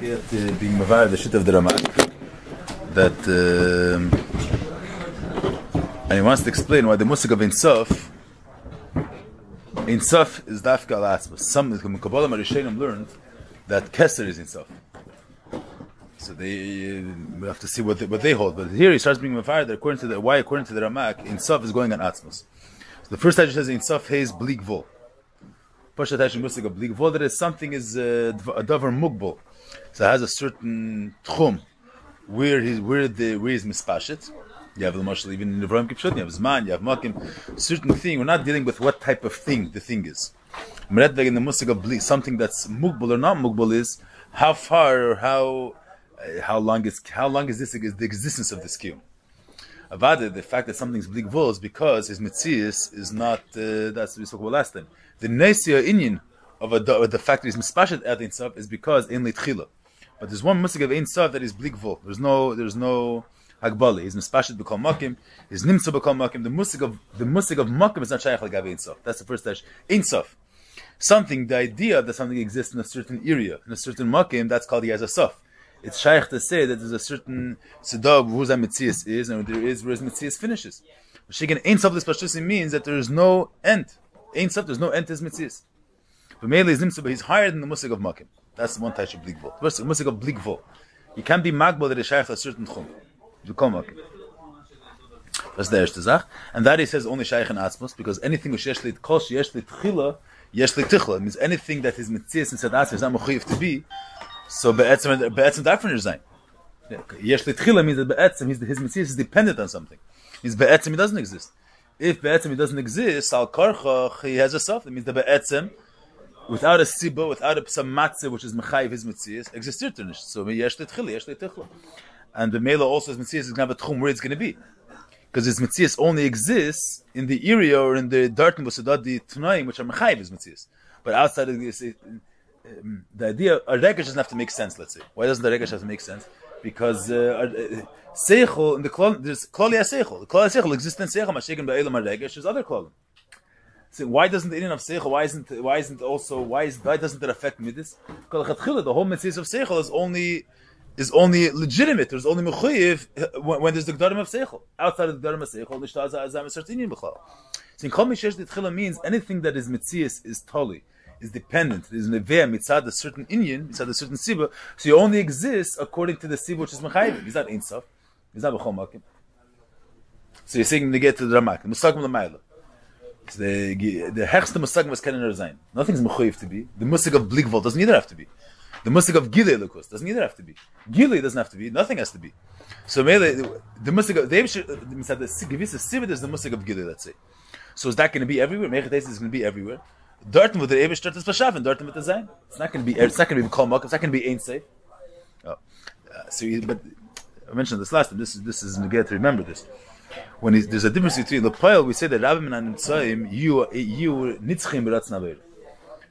being Mavar, the shit of the Ramak, that and he wants to explain why the Musik of Insaf is Dafka al-Atzmas. Some Kabbalah Marishenim learned that Keser is Insaf. So we have to see what they hold. But here he starts being Mavar that according to the Ramak, Insaf is going on Atzmas. So the first time he says Insaf is Blik Vol. Pashat Hashim Musik of Blik Vol, that is something is a Davar Mugbal. So it has a certain tchum where he's mispashet. You have the marshal even in the Vrahim Kipshot, you have Zman, you have Makim, certain thing. We're not dealing with what type of thing the thing is. Meretbeg in the Musik of Blik, something that's mugbal or not mugbal is how far or how long is this the existence of this kiyum. Avada, the fact that something's Blik Vol is because his mitzias is not that's what we spoke about last time. The Nesia Inyan of the fact that he's mispashet at Ein Sof is because in Litchila. But there's one musik of Ein Sof that is Blik Vol. There's no Hagbali. He's mispashet b'kol makim. He's nimtza b'kol makim. The musik of makim is not shaykh like Ein Sof. That's the first dash. Ein Sof. The idea that something exists in a certain area, in a certain makim, that's called Yaz Sof. It's shaykh to say that there's a certain sedab whose mitzias is, and there is where his mitzias finishes. Shigan Ein Sof this pashtusi means that there is no end. Ein Sof, there's no end to his mitzias. But mainly he's higher than the musik of makim. That's the one type of Blik Vol. First, the musik of Blik Vol. You can't be magbal that is shaykh to a certain chum. You call makim. That's the erste Zach. And that he says only shaykh in atzmos, because anything which yesh li tkosh, yesh li tchila, yesh li tichla. It means anything that his mitzias and sadat is not mechuyev to be, so be'etzem darfon zayin. Yesh li tchila means that be'etzem, his mitzias is dependent on something. Means be'etzem he doesn't exist. If be'etzem he doesn't exist, al karchach, he has a sof. That means that be'etzem, without a siba, without some matzah, which is mechayiv his mitzias, exists nicht. So yesh li tchila, yesh li tichla. And the mela also his mitzias is going to have a tchum where it's going to be. Because his mitzias only exists in the area or in the dartin the tnaim, which are mechayiv his mitzias. But outside of this, the idea, a regesh doesn't have to make sense, let's say. Why doesn't the regesh have to make sense? Because seichel, in the klal, there's klali ha-seichel. The klali ha-seichel exists in seichel, mashikin ba'elam ha-regesh, there's other klalim. So why doesn't the Indian of seichel, why doesn't it affect midis? Because the whole mitzias of seichel is only legitimate. There's only mechuyev when there's the gdarim of seichel. Outside of the gdarim of seichel, the shtaz azam is certain b'chlal. So in kol mishesh d'tchila means anything that is mitzias is totally, is dependent, is neveh mitzad a certain inyan, mitzad a certain siba. So you only exist according to the siba which is mechayiv. He's not Ein Sof. He's not b'chol makim. So you're saying to get to the ramak, the musagim l'mayla. So the hechste musagim was kennen zayin. Nothing's mechuyev to be. The musig of Blik Vol doesn't either have to be. The musik of Gilei Lukus doesn't either have to be. Gilei doesn't have to be. Nothing has to be. So the musik of the gewisse sivid is the musik of Gilei. Let's say. So is that going to be everywhere? Mechates is going to be everywhere. Darten with the Eibush Start is Pashav and Darten with the Zayin. It's not going to be. It's not going to be Kol Mak. It's not going to be Ein Safe. But I mentioned this last time. This is negate to remember this. When there's a difference between the pile, we say that Rabbim and Nitzayim you nitzchim b'ratz naver.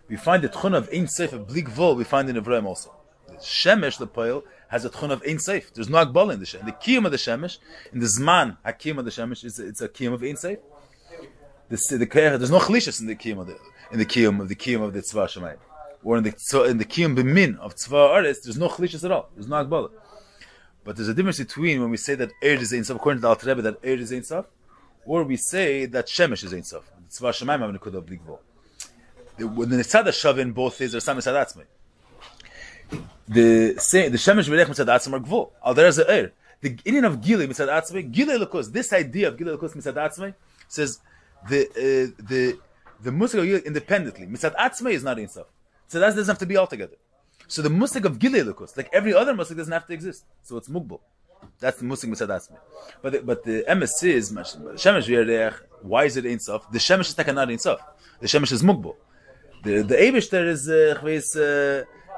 We find the tchun of Ein Seif of Blik Vol, we find in Evrahim also. The Shemesh, the Poel, has a tchun of Ein Seif. There's no Akbala in the Shemesh. The Kiyum of the Shemesh, in the Zman, HaKiyum of the Shemesh, it's a Kiyum of Ein Seif. There's no Chalishas in the Kiyum of the Kiyum of the Tzva Shemayim. Or in the Kiyum B'min of Tzva Aretz, there's no Chalishas at all. There's no Akbala. But there's a difference between when we say that Eir is Ein Sof, according to the Alter Rebbe, that Eir is Ein Sof, or we say that Shemesh is Ein Sof. Tzva Shemayim have a Nekudah of Blik Vol. When the Nitzad HaShavin both is, there's some Mitzad Atzmai. The Shemesh V'rech Mitzad Atzmai are Gvul. Al there's a Eir. The Indian of Gilei Mitzad Atzmai, Gilei Lekos, this idea of Gilei Lekos Mitzad Atzmai says the Musik of Gilei independently. Mitzad Atzmai is not Ein Sof. So that doesn't have to be all together. So the Musik of Gilei Lekos, like every other Musik, doesn't have to exist. So it's Mugbal. That's the Musik Mitzad Atzmai. But the MSC is Shemesh V'rech. Why is it Ein Sof? The Shemesh is not Ein Sof. The Shemesh is Mugbal. The Eibush there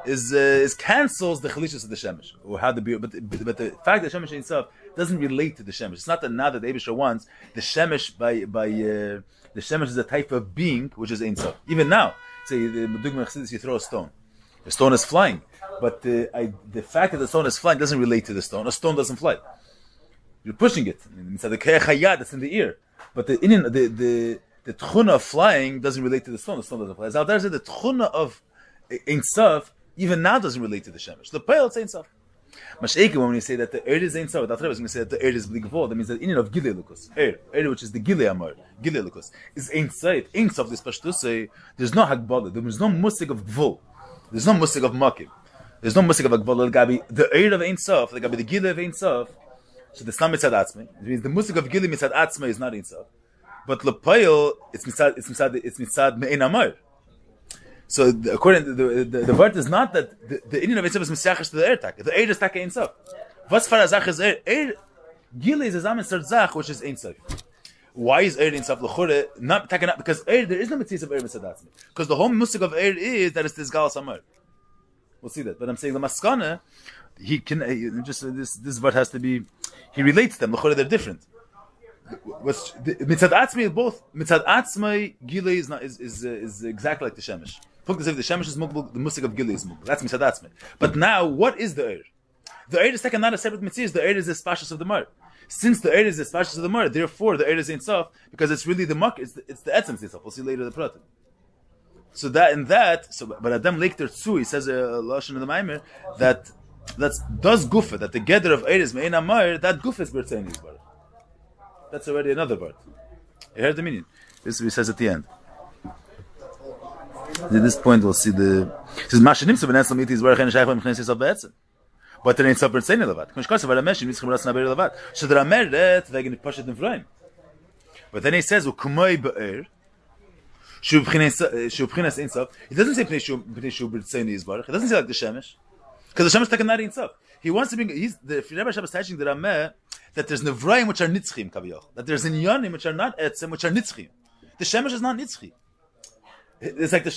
is cancels the chalishus of the shemesh, or how but the fact that shemesh itself doesn't relate to the shemesh. It's not that now that the Eibush wants the shemesh the shemesh is a type of being which is Ein Sof. Even now, say the Medugma Chassidus, you throw a stone is flying, but the fact that the stone is flying doesn't relate to the stone. A stone doesn't fly. You're pushing it. It's the kayachayad that's in the ear, but the tchuna of flying doesn't relate to the stone. The stone doesn't fly. As Al Dar said, the tchuna of Ein Sof even now doesn't relate to the shemesh. The pale it's Ein Sof. Mash'ekin, when we say that the Eir is Ein Sof, that's what I was going to say that the Eir is Bligvol. That means that in of Gilei Lukus, Eir, which is the Gilei Amar, Gilei Lukus, is Ein Sof. Ein Sof, this Pashtusay, there's no Hagbala, there's no Musig of Gvul, there's no Musig of Makim, there's no Musig of Hagbala. The Eir of Ein Sof, the Gilei of Ein Sof, so the Stam Mitzad Atzmei. It means the Musig of Gilei Mitzad Atzmei is not Ein Sof. But Lepayel, it's Mitzad Me'ein Amar. So according to the word is not that the Indian of Ein Sof is Misyachish to the Eir Tak. The Eir is Tak Ein Sof. Was for Azach is Eir? Gilei is a Zaman Zach, which is Ein Sof. Why is Eir Ein Sof? Not because Eir, there is no Mitzvah of Eir Mitzad Atzmei. Because the whole Musig of Eir is that it's this Galas Amar. We'll see that. But I'm saying the Maskana, he can this word has to be. He relates them. L'chore, they're different. Mitzad Atzmei, both Mitzad Atzmei Gilei is exactly like the Shemesh. The Shemesh is Mukbul, the Musik of Gilei is Mukbul. That's Mitzad Atzmei. But now, what is the Eir? The Eir is taken not a separate mitzvah. The Eir is the spashas of the Mar. Since the Eir is the spashas of the Mar, therefore the Eir is Ein Sof, because it's really the Mak. It's the Etzem Ein Sof. We'll see later the Pratim. So but Adam Lekter Tzu, he says a lashon in the Maimer that does gufa that the gather of Eir is Me'ein Amar. That gufa is Bertzeinis Bar. That's already another word. You heard the meaning. This he says at the end. At this point, we'll see the. It says Mashanim so v'netzel miti is where chen shaychim chnes yisab be'etzem. But there ain't so bertzeini levat. K'mish kosa v'rameshim mitzchim ratzna be'er levat. So the Ramer that wegen pashat nefroim. But then he says u'kumoi be'er shu b'chinas ein sof. He doesn't say pnei shu bertzeini yisbarach. He doesn't say like the shemesh, because the shemesh taken not ein sof. He wants to bring. The Rebbe Shabbos teaching the Ramer that there's nevraim which are nitzchim kaviyach. That there's inyanim which are not etzem which are nitzchim. The shemesh is not nitzchi. It's like the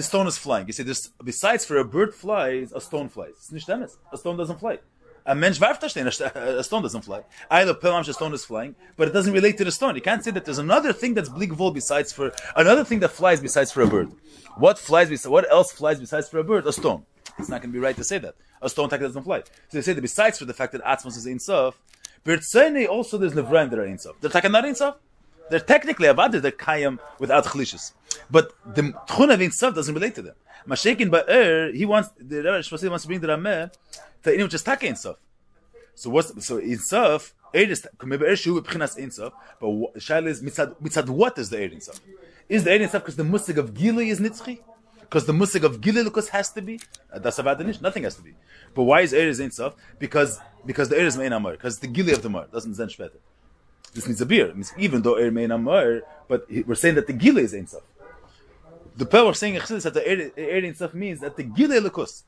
stone is flying. You see, besides for a bird flies, a stone flies. It's nicht emes. A stone doesn't fly. A mensch warf da stehen, a stone doesn't fly. Either Pelam, a stone is flying, but it doesn't relate to the stone. You can't say that there's another thing that's bligvol besides for another thing that flies besides for a bird. What else flies besides for a bird? A stone. It's not going to be right to say that. A stone doesn't fly. So they say that besides for the fact that Atzmos is Ein Sof, Bertzene also there's Nevraim that are Ein Sof. They're taken not Ein Sof. They're technically Avad, they're Kayam without Chlishis. But the Tchun of Ein Sof doesn't relate to them. Mashekin Ba'er, the Rebbe Shvasi wants to bring the Rameh to Ein which is Taka Ein Sof. So Ein Sof, Eir is Kumei Shu B'chinas Ein Sof, but Shaila is mitzad what is the Eir Ein Sof? Is the Eir Ein Sof because the Musig of Gilei is Nitzchi? Because the Musig of Gilei Lukas has to be? That's Avad Anish, nothing has to be. But why is Eir Ein Sof? Because the Eir is Mein Amar, because the Gilei of the Mar doesn't zen shpeter. This needs a beer. It means even though Eir Mein Amar, but we're saying that the Gilei is Ein Sof. The Peh was saying that the Eir Ein Sof means that the Gilei Lukus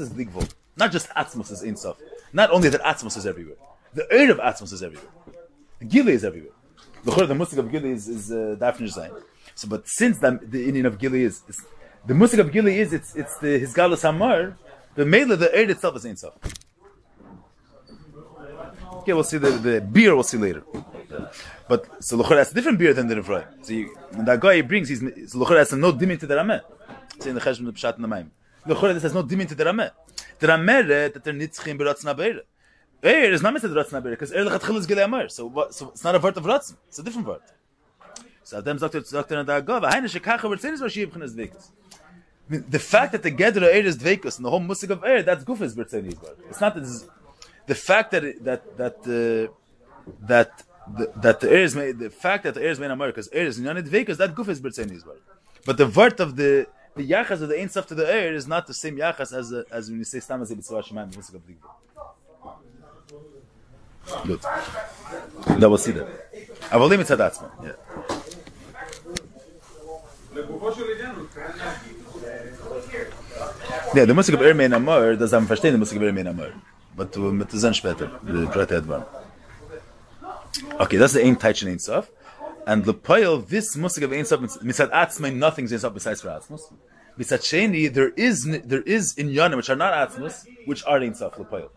is Bligvol. Not just Atzmos is Ein Sof. Not only that Atzmos is everywhere. The Eir of Atzmos is everywhere. The Gilei is everywhere. The Musik of Gilei is Dafnish Zayin. So, but since the Indian of Gilei is the Musik of Gilei is it's the Hizgalus Hamar, the Mela, the Eir itself is Ein Sof. Okay, we'll see the beer. We'll see later. But so Lochor has a different beer than the Refraim. So when that guy brings, Lochor has no dimin to the Rameh. Saying the Cheshm the Pshat in the Maim. Lochor has no dimin to the Rameh. The Rameh that they're nitzchim beratzna beir. Eir is not meant to ratzna beir because Eir lechatchil is Gilei Amar. So it's not a word of ratzn. It's a different word. So Adam's doctor and Dagov. Haine shekacha v'rtzenis v'shiyib chines dveikus. The fact that the Gedra Eir is dveikus and the whole musik of Eir, that's gufis b'rtzenis. It's not the fact that the Eir is made, the fact that the Eir is made in America, because Eir is Nyanid Vekas, that guf is Bertzeinis. But the word of the Yachas of the Ein Sof to the Eir is not the same Yachas as when you say Stam Azeh B'tzvah Shemaim Musik of Digva. Good. Now we'll see that. Avolim Mitzad Atzma. Yeah. Yeah, the Musik of Eir Mein Amar does not understand the Musik of Eir Mein Amar. But mit Zen später, the Prate Advan. Okay, that's the Ein Taich and Ein Sof. And the Poil, this Musik of Ein Sof, Mitzad Atzmai, nothing's Ein Sof besides for Atzmos. Mitzad Sheni, there is in Yonim, which are not Atzmos, which are Ein Sof, the Poil.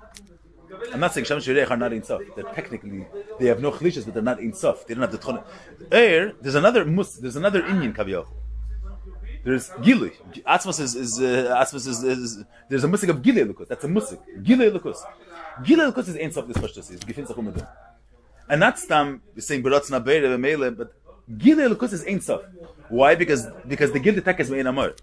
I'm not saying Shem Shirech are not Ein Sof. They're technically, they have no Chlishas, but they're not Ein Sof. They don't have the Tchon. Eir, there's another Inyan Kaviyach. There's Gilui. Atzmos is there's a Musik of Gilei Lukus. That's a Musik. Gilei Lukus. Gilei Lukus is Ein Sof this Pashtus. It's Gefin Tzachum. And not Stam is saying Beratzna Beire V'Meile, but Gilei Lukus is Ein Sof. Why? Because the Gilei Tek is Mein Amar.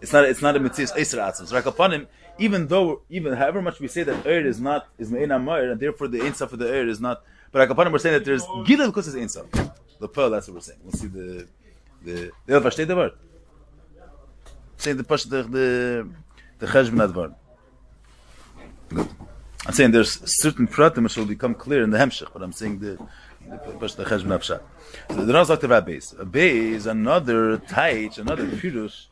It's not a mitzvah Eiser Atzmos. Like upon him, even however much we say that is Me'en HaMoir, and therefore the Ein Sof of the is not. But like upon him, we're saying that there's Gilel Kus is Ein Sof. The pearl, that's what we're saying. We'll see the versteht the word. Saying the Cheshbon Advar. Good. I'm saying there's certain pratim which will become clear in the Hamshich, but I'm saying the Cheshbon Avshat. So the Raz talked about base. A base is another taich, another pirush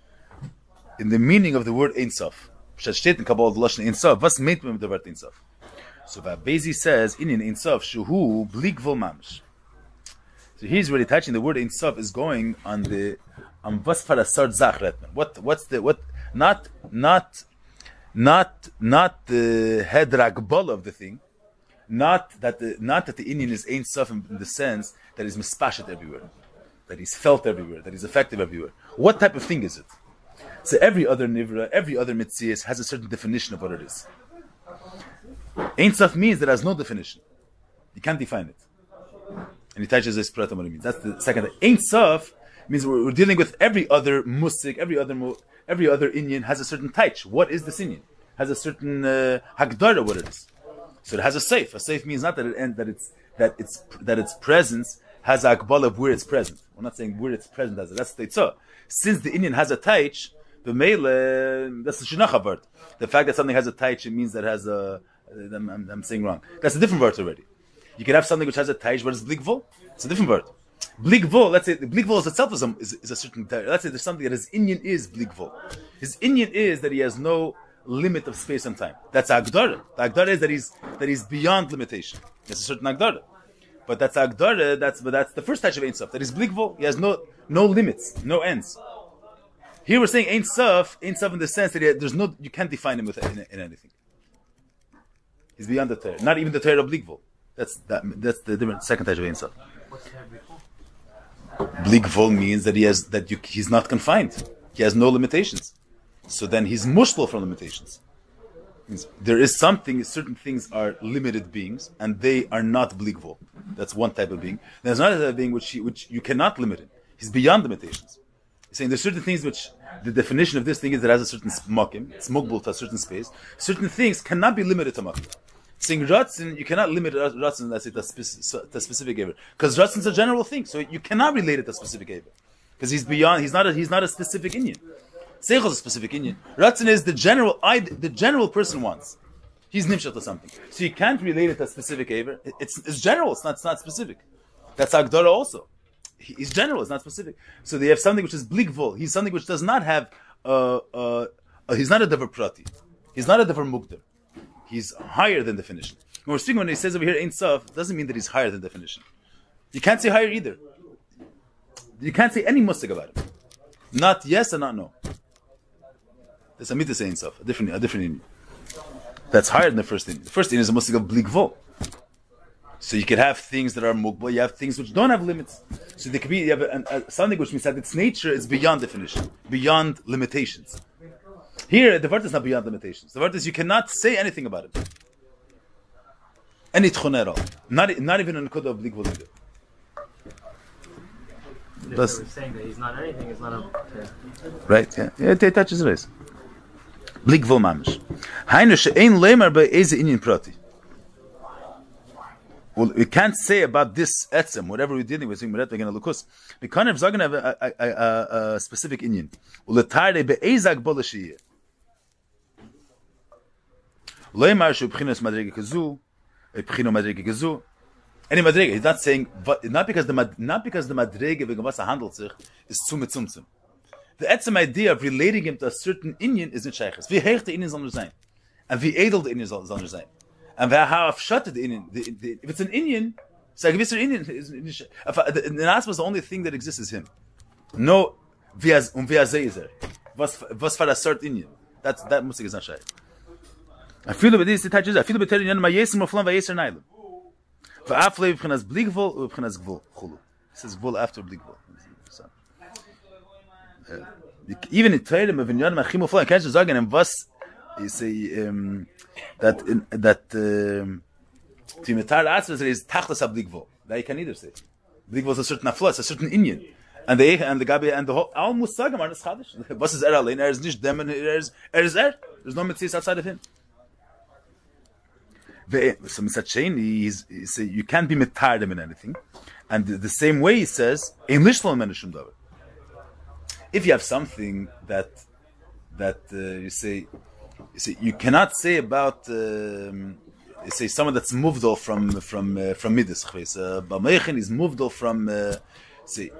in the meaning of the word Ein Sof. Steht in Kabbalah the Lashon Ein Sof. Was meint man mit der Wort Ein Sof? So Bezi says in Ein Sof shuhu bli gvul mamish. So he's really touching the word Ein Sof is going on was for a sort zach retman. Not the head ragbol of the thing, not that the Indian is Ein Sof in the sense that he's mispashet everywhere, that he's felt everywhere, that he's effective everywhere. What type of thing is it? So every other nivra, every other mitzvah has a certain definition of what it is. Ein Sof means that it has no definition. You can't define it. And he touches this pratam what it means. That's the second thing. Ein Sof means we're dealing with every other musik, every other Indian has a certain taich. What is this Indian? Has a certain hagdara what it is. So it has a seif. A seif means not that its presence has a akbal of where it's present. We're not saying where it's present as that's the tzah. Since the Indian has a taich, the mele that's the shinacha word. The fact that something has a taich, it means that it has a. I'm saying wrong. That's a different word already. You can have something which has a taich, but it's bligvul. It's a different word. Bligvul, let's say the bligvul itself is a certain taich. Let's say there's something that his Indian is bligvul. His Indian is that he has no limit of space and time. That's agdara. The agdara is that he's beyond limitation. There's a certain agdara. But that's agdara, that's the first touch of Ein Sof. That is bligvul. He has no limits, no ends. Here we're saying Ein Sof in the sense that you can't define him in anything. He's beyond the Torah. Not even the Torah of bligvul. That's the different second touch of Ein Sof. Bligvul means that he's not confined. He has no limitations. So then he's mushlo from limitations. Means there is certain things are limited beings, and they are not bligvul. That's one type of being. There's another type of being which you cannot limit him. He's beyond limitations. He's saying there's certain things which the definition of this thing is that it has a certain smokim, it's mugbul to a certain space. Certain things cannot be limited to makim. Saying Ratzin, you cannot limit Ratzin, let's say, to a specific Eber. Because Ratzin is a general thing, so you cannot relate it to a specific Eber. Because he's not a specific Indian. Seichel is a specific Indian. Ratzin is the general person wants. He's nimshach to something. So you can't relate it to a specific Eber. It's general, it's not specific. That's Agdara also. He's general, it's not specific. So they have something which is bligvul. He's something which does not have, he's not a davar prati. He's not a davar mugdar. He's higher than definition. When he says over here Ein Sof, it doesn't mean that he's higher than definition. You can't say higher either. You can't say any musik about it. Not yes and not no. There's a mitzvah Ein Sof, a different Indian. That's higher than the first Indian. The first Indian is a musik of bligvul. So you could have things that are mukbal, you have things which don't have limits. So there could be, you have something which means that its nature is beyond definition, beyond limitations. Here, the word is not beyond limitations. The word is you cannot say anything about it. Any tchuna at all. Not even in the code of bligvul either. We're saying that he's not anything, it's not a... Right, yeah. It touches race. Bligvul mamish. Hainu she'ein leimar be'eze inyan prati. Well, we can't say about this etzem, whatever we're dealing with, we're going to lukus. We can't have a specific Indian. Uletare be'ezag bolashiyeh. Leimar shu b'chinos madrege kazu, b'chino madrege kazu. Any madrege, he's not saying, not because the madrege wegen was handelt sich is zu mitzumtzum. The etzem idea of relating him to a certain Indian is nicht sheiches. Wie heich der Indian soll nur sein, and wie edel der Indian soll nur sein. And how afshat the Indian, if it's an Indian, so a gewisser Indian, the Nasma is the only thing that exists is him. No, wie er is er. Was for a certain Indian. That musik is not shy. I feel with this, I feel better in my yesim of flam vayeser nailim. Va'afle b'chinas bligvul u'b'chinas gvul. Chulu. It says gvul after bligvul. Even in Teirim of Vinyan Machim of flam, can't you sagen, and was you say that Timetar Atzvah is tachtas ha bligvul. That you can either say. Bligvul is a certain afla, it's a certain Indian. And the Gabi and the whole all Musagim are Chadash. Was is allein? Is nicht dem and is There's no mitzvahs outside of him. So you can't be mitardim in anything. And the same way he says, in Lishlam Menashum Davar. If you have something that you say you cannot say about say someone that's moved off from midas. Bamechin is moved off from say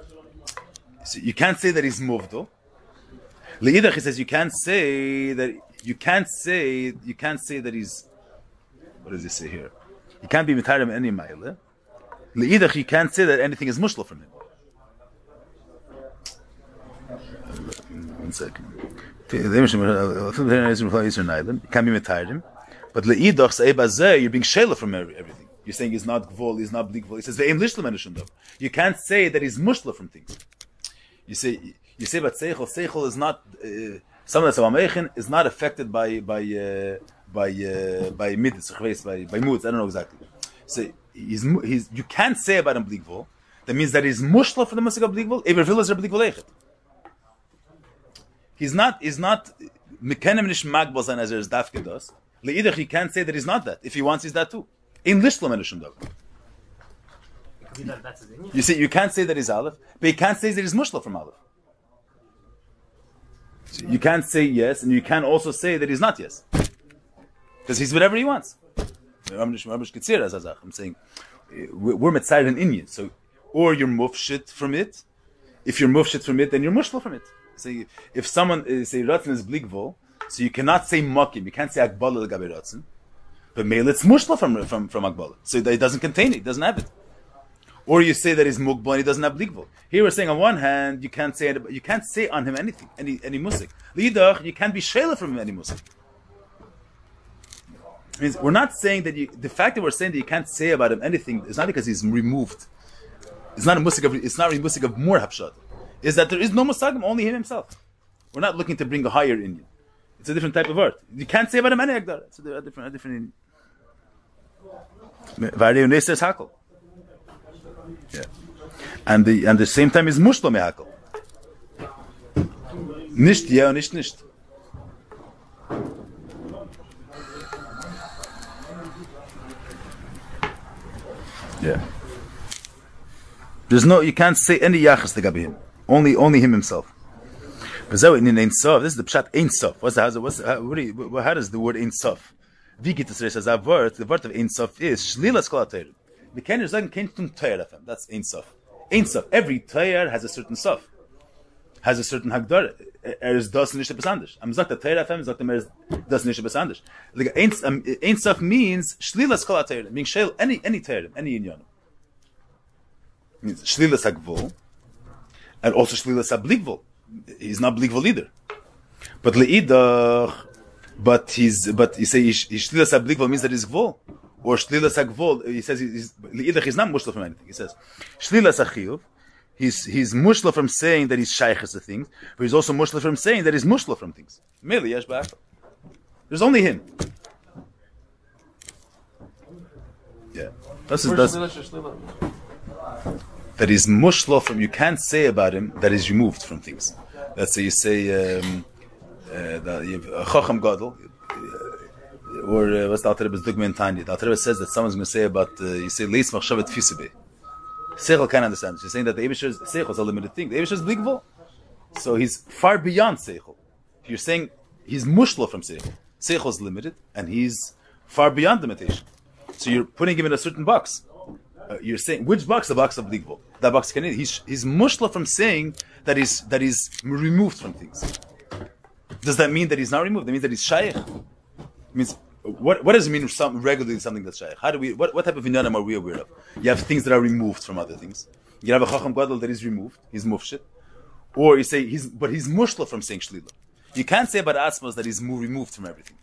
you can't say that he's moved off. Leidach he says you can't say that he's, what does he say here? You can't be mitardim any mile. Leidach you can't say that anything is mushla from him. One second. You can't be mitardim. But le'idach se'ebazeh, you're being shela from everything. You're saying he's not gvol, he's not bli gvol. He says ve'em lishla menashum dav. You can't say that he's mushla from things. You say but seichel is not someone that's a is not affected by midas, by moods. I don't know exactly. So you can't say about him bli gvol. That means that he's mushla for the musik of bli gvol. Ever villas are bli gvol echet. He's not mekanim nish magbal zan as there's dafke does. Le'idach, he can't say that he's not that. If he wants, he's that too. In lishlam enishum davar. You see, you can't say that he's aleph, but you can't say that he's mushla from aleph. So you can't say yes, and you can also say that he's not yes, because he's whatever he wants. I'm saying we're mitzayed an Indian, so or you're mufshit from it. If you're mufshit from it, then you're mushla from it. So if someone say ratzin is bligvol, so you cannot say makim, you can't say akbala legabe ratzin, but mail it's mushla from akbala, so that it doesn't contain it, doesn't have it. Or you say that he's mugbal and he doesn't have bligvol. Here we're saying on one hand you can't say on him anything, any musik. Lidach, you can't be shayla from him any musik. Means we're not saying that the fact that we're saying that you can't say about him anything is not because he's removed. It's not a musik of more hapshat. Is that there is no musagim, only him himself. We're not looking to bring a higher Indian. It's a different type of art. You can't say about him any agdar. It's a different Indian. Yeah. And the same time is mushlo mehakol. Nicht ja und nicht. Yeah. You can't say any yachas to gabi him. Only him himself. But in Ein Sof, this is the pshat Ein Sof. How does the word Ein Sof? Wie geht es as a word? The word of Ein Sof is shlilas kol ha'teir. We can't sagen kein tun teir of him. That's Ein Sof. Ein Sof. Every teir has a certain sof, has a certain hagdar. Is das nicht etwas anders. Am sagt der teir of him, sagt er das nicht etwas anders. Ein Sof means shlilas kol ha'teir. Meaning shel any teir, any inyan. Means shlilas hagvol. And also shlilas habligvol. He's not bligvol either. But leidach, but you say shlilas habligvol means that he's gvol, or shlilas hagvol. He says leidach he's not mushla from anything. He says shlilas achiyuv. He's mushla from saying that he's shayches to things, but he's also mushla from saying that he's mushla from things. Meli yesh ba'achal. There's only him. Yeah. That's that is mushlo from, you can't say about him that is removed from things. Let's say you say that you have a chacham gadol, or what's the Alter Rebbe's dugma in Tanya? The Alter Rebbe says that someone's going to say about you say leis machshavet fisebe. Seichel can't understand. She's saying that the Eibusher's seichel is a limited thing. The Eibusher's bligvol, so he's far beyond seichel. You're saying he's mushlo from seichel. Seichel is limited, and he's far beyond limitation. So you're putting him in a certain box. You're saying which box? The box of bligvol. That box can he's mushla from saying that he's removed from things. Does that mean that he's not removed? That means that he's shaykh. Means what does it mean regularly something that's shaykh? How do we what type of inyanim are we aware of? You have things that are removed from other things. You have a chacham gadol that is removed. He's mufshit, or you say he's mushla from saying shlila. You can't say about asmos that he's removed from everything.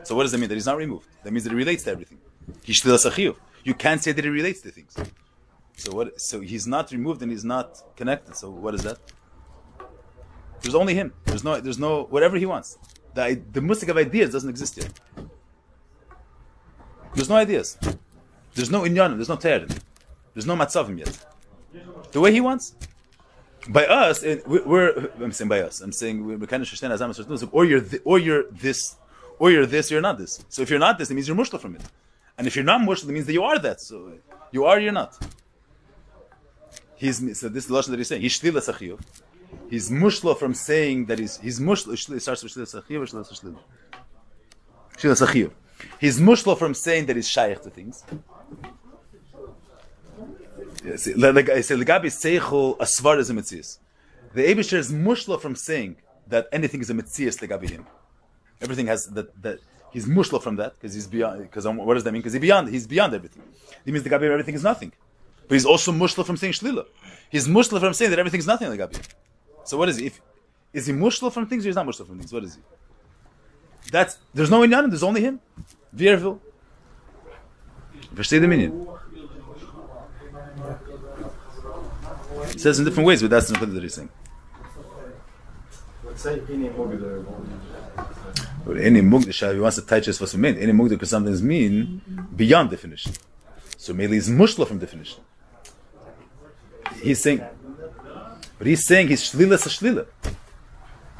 So what does that mean? That he's not removed. That means that he relates to everything. He's shlila sachiyuv. You can't say that he relates to things. So he's not removed and he's not connected. So what is that? There's only him. There's no whatever he wants. The musik of ideas doesn't exist yet. There's no ideas. There's no inyanim. There's no terim. There's no matzavim yet. The way he wants. By us, I'm saying by us. I'm saying we kind of understand as or you're this, or you're this, or you're not this. So if you're not this, it means you're mushla from it. And if you're not mushla, it means that you are that. So you are, you're not. So this is the lashon that he's saying. He's shlila sachiyuv. He's mushla from saying that he's mushla. It starts with shlila sachiyuv or shlila sachiyuv. He's mushla from saying that he's shaykh to things. Like I said, legabi seichel asvar is a metzias. The Eibusher is mushla from saying that anything is a metzias legabi him. Everything has that he's mushla from that because he's beyond. Because what does that mean? Because he's beyond everything. It means legabi everything is nothing. But he's also mushla from saying shlila. He's mushla from saying that everything is nothing legabi. So what is he? Is he mushla from things or he's not mushla from things? What is he? There's no inyan. There's only him. Vierville. Versteh the meaning. It says in different ways, but that's not what he's saying. Let's say any mugder. Any mugder, he wants to touch us what's mean. Any mugder because something's mean beyond definition. So maybe he's mushla from definition. He's saying he's shlila sa shlila.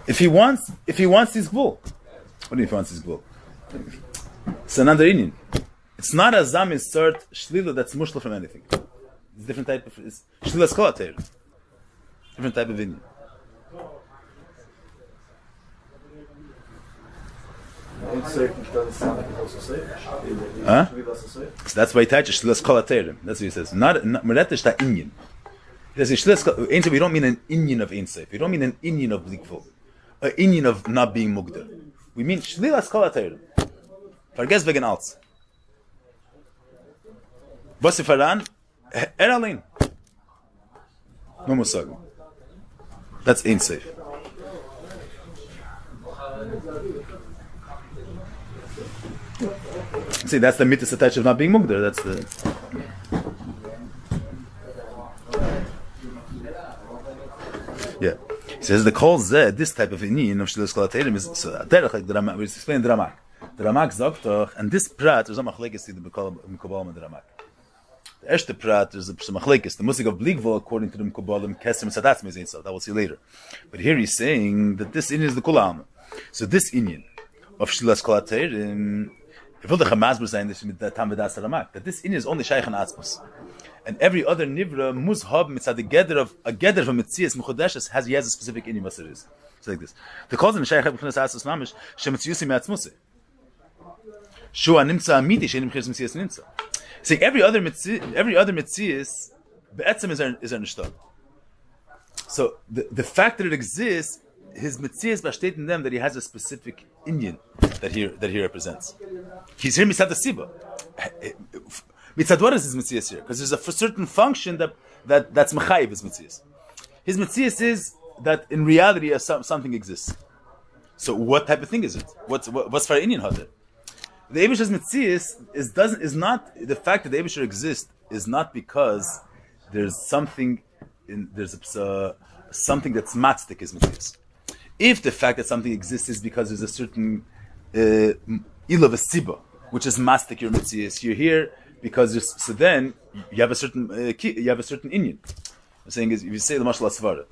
If he wants his gvul. What do you mean if he wants his gvul? It's another Indian. It's not a zam insert shlila that's mushla from anything. It's a different type of shlila skolater. Different type of Indian. Huh? That's why he touches shlilas kol aterim. That's what he says. Not meretish ta inyan. He says shlilas we don't mean an inyan of insafe. We don't mean an inyan of blikvul, an inyan of not being mugdar. We mean shlilas kol aterim. Verges wegen alts. Was sie voran? Allein. No more sagen. That's insafe. See, that's the mitzvah attached of not being mugdar. That's the. Yeah, he says the kol zeh. This type of inyan of shlilas kol aterim is derech like the Ramak. We explain the Ramak. The Ramak sagt doch, and this prat is a machlekes in the Mekubal and the Ramak. The erste prat is a machlekes. The musik of bligvul according to the Mekubalim kesem sadatz mezein so. That we'll see later. But here he's saying that this inyan is the kulam. So this inyan of shlilas kol aterim. That this inyan is only shaykh and atzmos, and every other nivra muzhab mitzad the gather of mitzias mechodeshes he has a specific inyan what it is. It's like this. The calls in shaykh b'chnas atzmos mamish shemitziusim me'atzmose. Shua nimtza amiti shenim chiyas mitzias nimtza. Saying every other mitzias be'etzem is a nishtad. So the fact that it exists, his mitzias b'ashteit in them that he has a specific inyan that he represents. He's here mitzad the siba. Mitzad what is his mitzias here? Because there's a certain function that's mechayiv his mitzias. His mitzias is that in reality something exists. So what type of thing is it? What's for inyan hader? The Eibusher's mitzias is not the fact that the Eibusher exists is not because there's something something that's matzik his mitzias. If the fact that something exists is because there's a certain ilav siba, which is mastik your mitzias, you're here because so then you have a certain inyan. I'm saying is if you say the mashal svara,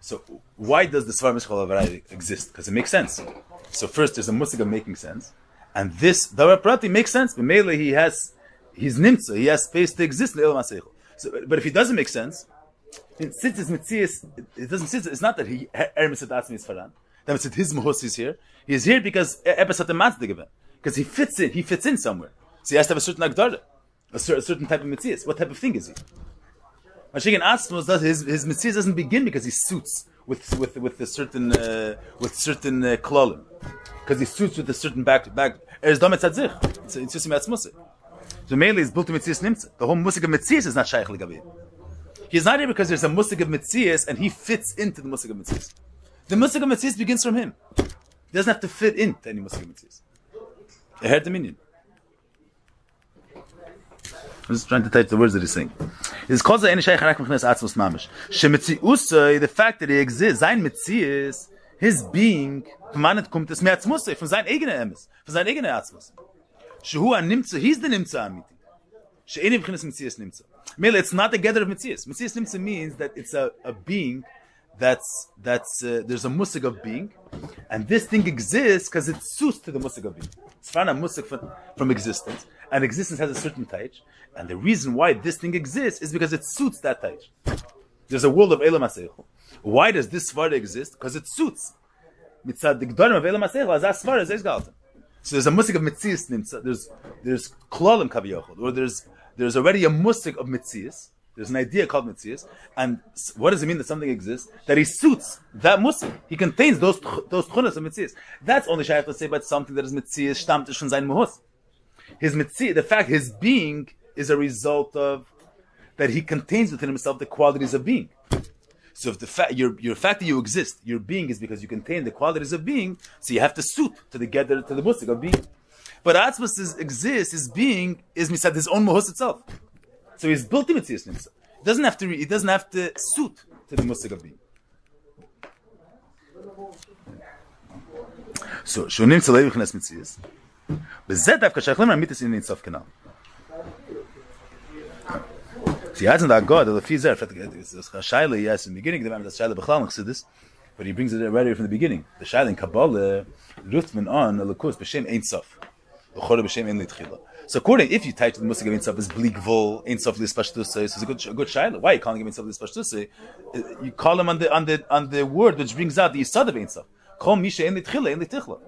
so why does the svara mishal exist? Because it makes sense. So first there's a musig of making sense, and this davar prati makes sense. But mainly he's nimtza, he has space to exist in the elam haseichel. So, but if he doesn't make sense. Since his mitzias, it doesn't. It's not that he ermitzat atzmi is faran. That means that his muhus is here. He is here because ebesat matzdig event. Because he fits in. He fits in somewhere. So he has to have a certain agdara, a certain type of mitzias. What type of thing is he? Mashiach atzmos does his mitzias doesn't begin because he suits with a certain klolim. Because he suits with a certain back. It's dometzadzich. It's just atzmos. So mainly it's built to mitzias nimtza. The whole musik of mitzias is not shaykh legabi. He's not here because there's a musik of mitzias and he fits into the musik of mitzias. The musik of mitzias begins from him. He doesn't have to fit into any musik of mitzias. I heard the meaning. I'm just trying to type the words that he's saying. It's called the fact that he exists, sein mitzias, his being, from sein eigener emes, from sein eigener atzmos. He's the nimtza amiti. It's not the gather of Metzias. Metzias Nimtza means that it's a being there's a musig of being, and this thing exists because it suits to the musig of being. It's found a musig from existence, and existence has a certain taich, and the reason why this thing exists is because it suits that taich. There's a world of Elam HaSeichel. Why does this svara exist? Because it suits. Mitzad the Gdorim of Elam HaSeichel, as that svara is galten. So there's a musik of mitzias nimtza. There's klolim kaviyachol, or there's already a musik of mitzias. There's an idea called mitzias, and what does it mean that something exists? That he suits that musik. He contains those tchunas of mitzias. That's only shaykh to say about something that is mitzias stammt schon sein muhus. His mitzias, the fact his being is a result of that he contains within himself the qualities of being. So if your fact that you exist, your being is because you contain the qualities of being, so you have to suit to the musik of being. But Atzmas exists, his being is misad his own mohus itself. So he's built in mitzias himself. He doesn't have to suit to the musik of being. So shunim tzalei v'chines mitzias. Bezet davka shaychlim ramitis in itself kanal. So he adds in that God, the Fizer, Shaila, yes, in the beginning, the man that's Shaila B'chlal Chassidus, but he brings it right from the beginning. The Shaila in Kabbalah, Ruthman on, Elokus, B'Shem Ein Sof. B'chore B'Shem Ein Litchila. So according, if you tie to the Musik of Ein Sof as Blik Vol, Ein Sof L'Ispashtusay, so it's a good Shaila. Why are you calling him Ein Sof L'Ispashtusay? You call him on the word which brings out the Yisad of Ein Sof. Kol Misha Ein Litchila, Ein Litchila.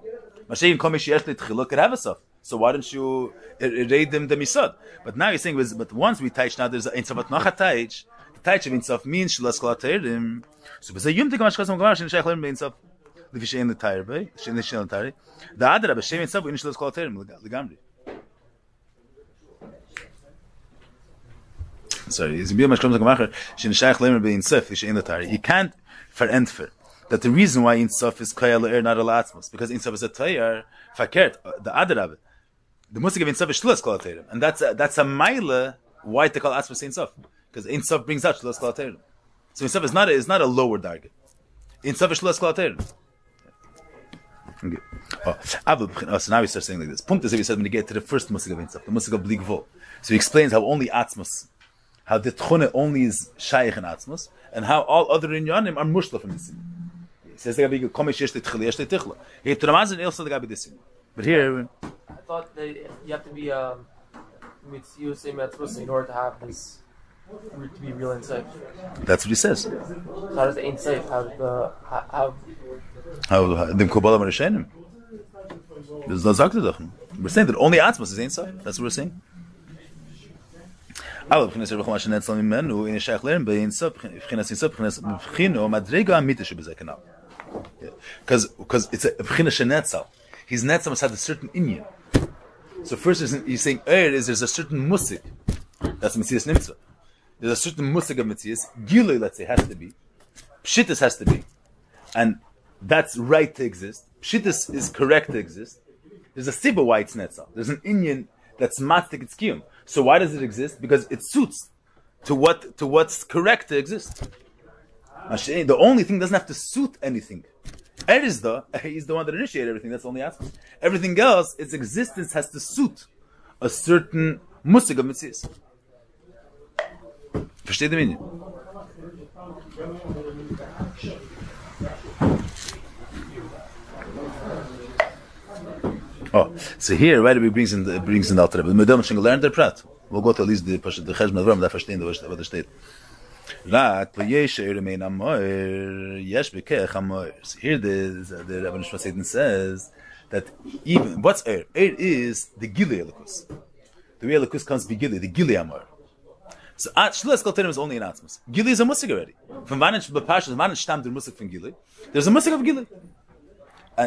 Mashiach Kol Misha Yesh Litchila could have a Sof. So why don't you raid them the misad? But now you're saying, but once we teach now, there's an insav noch a teich. The teich of insav means shlas kol ateirim. So b'zeh yom tikam ashkas mokvar shen sheich lerim b'insav l'vishein l'tayir b'ay shen l'shen l'tayir. The adra b'shem insav u'in shlas kol ateirim l'gamri. Sorry, it's b'yom ashkas mokvar shen sheich lerim b'insav l'vishein l'tayir. You can't verentfer that the reason why insav is koyal le'er not a latzmos because insav is a tayir fakert the adra of it. The musik of Ein Sof is shlas kol ateirim, and that's a mile why to call atzmas Ein Sof, because Ein Sof brings out shlas kol ateirim. So Ein Sof is not a lower target. Ein Sof is shlas kol ateirim. Okay. So now we start saying like this. Punkt is if he said when you get to the first musik of Ein Sof, the musik of Blik Vol. So he explains how only atzmas, how the tchune only is shaykh in atzmas, and how all other inyanim are mushla from this. He says the gabi komish yesh l'tchila yesh l'tichla. He tramaz and also the gabi this. But here. I thought that you have to be mitzius in order to have this to be real insight. That's what he says. So how does the insight how the Kabbalah Marishenim? There's no zakta doch. We're saying that only Atzmas is insight. That's what we're saying. Because it's a b'china shenetzal. His netzal must have a certain inyan. So first he's saying there's a certain musik. That's Metzias Nimtza. There's a certain musik of Metzias. Gilui, let's say, has to be. Pshittas has to be. And that's right to exist. Pshittas is correct to exist. There's a sibba why it's netzal. There's an inyan that's matzik its kiyum. So why does it exist? Because it suits to what's correct to exist. The only thing doesn't have to suit anything. He's the one that initiated everything. That's the only aspect. Everything else, its existence has to suit a certain musik of mitzias. Versteht ihr mich? Oh, so here, right, he brings in the Alter Rebbe. The Medom Shengel learned their prat. We'll go to at least the Chesed Medrom, that verstehen, what the state. Rak v'yesher remain amoir yesh b'kech amoir. So here the Rabbi Nishma says that even what's er? Er is the gili elikus. The way elikus comes to be gili, the gili amoir. So shlas kol terim is only in atzmas. Gili is a musik already. From vanich b'pashas vanich stammt the musik from gili. There's a musik of gili.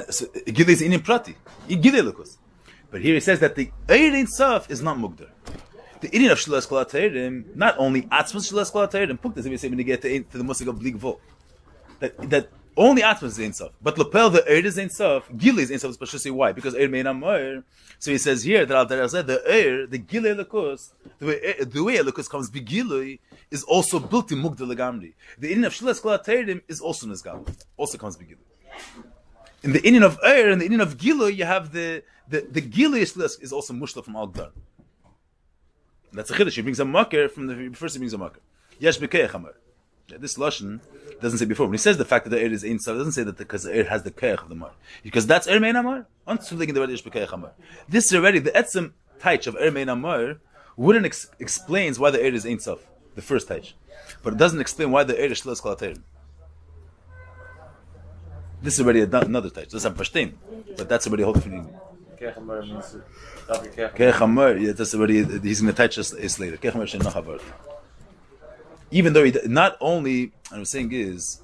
So gili is in prati. Gili elikus. But here he says that the er in sof is not mugdar. The Indian of Shlas Kol HaTeirim, not only Atzmas Shlas Kol HaTeirim, Puktas, if you say when you get to the musik of Blik Vol, that only Atzmas is Ein Sof, but Lapel the Eir is Ein Sof, Gili is Ein Sof, but say why? Because Eir Mein Amoir. So he says here that Al said the Eir, the Gili Elikus, the way Elikus comes be Gili is also built in Mugdal Legamri. The Indian of Shlas Kol HaTeirim is also Nizgal, also comes be Gili. In the Indian of Eir and the Indian of Gili, you have the Gili is also Mushla from Agdar. That's a chiddush. He brings a makir from the first. He brings a makir. Yesh b'keich amar. This lashon doesn't say before. When he says the fact that the air is Ein Sof, it doesn't say that because the air has the keich of the mar. Because that's air mein amar. This is already the etzem taich of air mein amar wouldn't explains why the air is Ein Sof, the first taich, but it doesn't explain why the air is shlos kol atayrim. This is already another taich. That's not verstehen, but that's already a whole different thing. Keich amar, yeah, that's already he's going to touch us later. Keich amar she'en noch. Even though not only, what I'm saying is,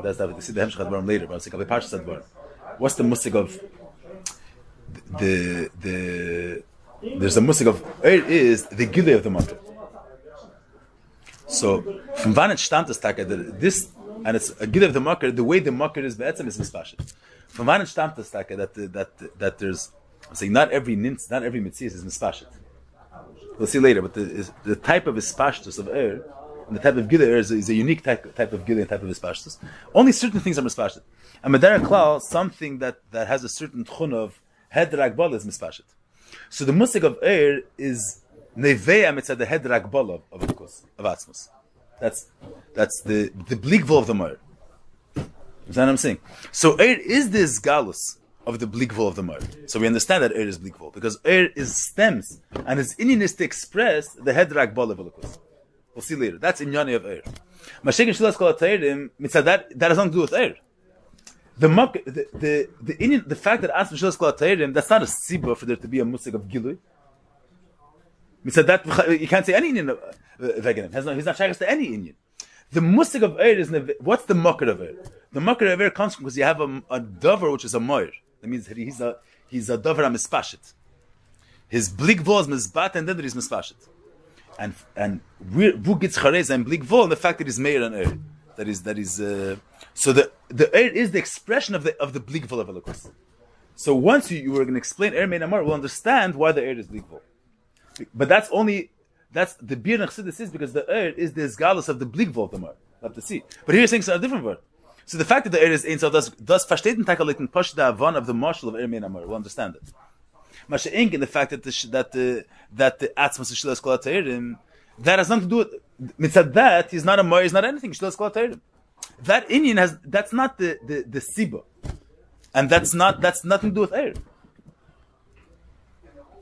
that's that we see the Hamshach Advarim later, but I'm saying the Parshas Advarim. What's the musig of the there's a musig of it is the gilei of the makkah. So from wann stammt das Tag this, and it's a gilei of the makkah, the way the makkah is be'etzem is mispashit. From wann stammt das Tag that there's, I'm saying not every mitzvah is mispashit. We'll see later, but the type of ispashtus of air and the type of gilei is a unique type of gilei and type of ispashtus. Only certain things are mispashit. And medera klal, something that has a certain tchun of head ragbal is mispashit. So the musik of air is neveya mitzad the head ragbal of atzmus. That's the blikvul of the mar. Is that what I'm saying? So air is this galus of the blikvul of the mar. So we understand that air is blikvul because air is stems and its inyan is to express the head ragbal of elikus. We'll see later. That's inyani of air. Mashegin shilas kol atayrim mitzad that has nothing to do with air. The inyan, the fact that atzmus shilas kol atayrim, that's not a sibah for there to be a musik of gilui. Mitzad that you can't say any inyan veganim. He's not shaykes to any inyan. The musik of air is what's the makar of air? The makar of air comes from because you have a dover which is a moir. That means that he's a dover mispashit. His blik vol is misbat and then there is mispashit. And who gets charez and blik vol and the fact that he's meir and air. That is so the air is the expression of the blik vol of elikus. So once you were going to explain air mein amar, we'll understand why the air is blik vol. But that's the bir nechsidus is because the air is the esgalus of the blik vol of the mar. Have to see. But here you're saying a different word. So the fact that the air is Ein Sof does verstehen takaliten push the avon of the marshal of air mein amar. We'll understand it. Masha ink in the fact that the atzmas shilas kol atayrim, that has nothing to do with mitzad that he's not a mar, he's not anything shilas kol atayrim. That inyan that's not the siba, and that's nothing to do with air.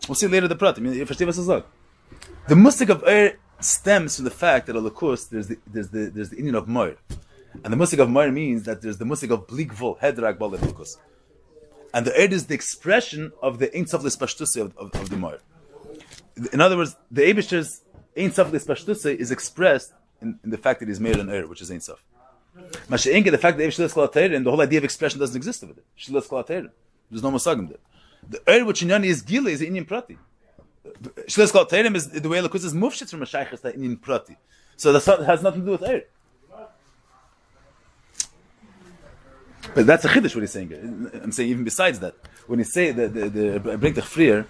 We'll see later the prat. I mean, you verstehen was I the musik of air stems from the fact that alakus there's the inyan of mar. And the musik of mar means that there's the musik of blik vol, head ragbal elikus. And the air is the expression of the Ein Sof l'spashtusi of the mar. In other words, the Eibishter's Ein Sof l'spashtusi is expressed in the fact that he's made an air, which is Ein Sof. Masha'inke, the fact that Eibishter shlos kol atayrim, the whole idea of expression doesn't exist over there. Shlos kol atayrim. There's no musagim there. The air which in Yani is gile is inyan prati. Shlos kol atayrim is the way Lakus is mufshit from a shaykhis that inyan prati. So that has nothing to do with air. But that's a chiddush what he's saying. I'm saying even besides that, when he say the bring the frier,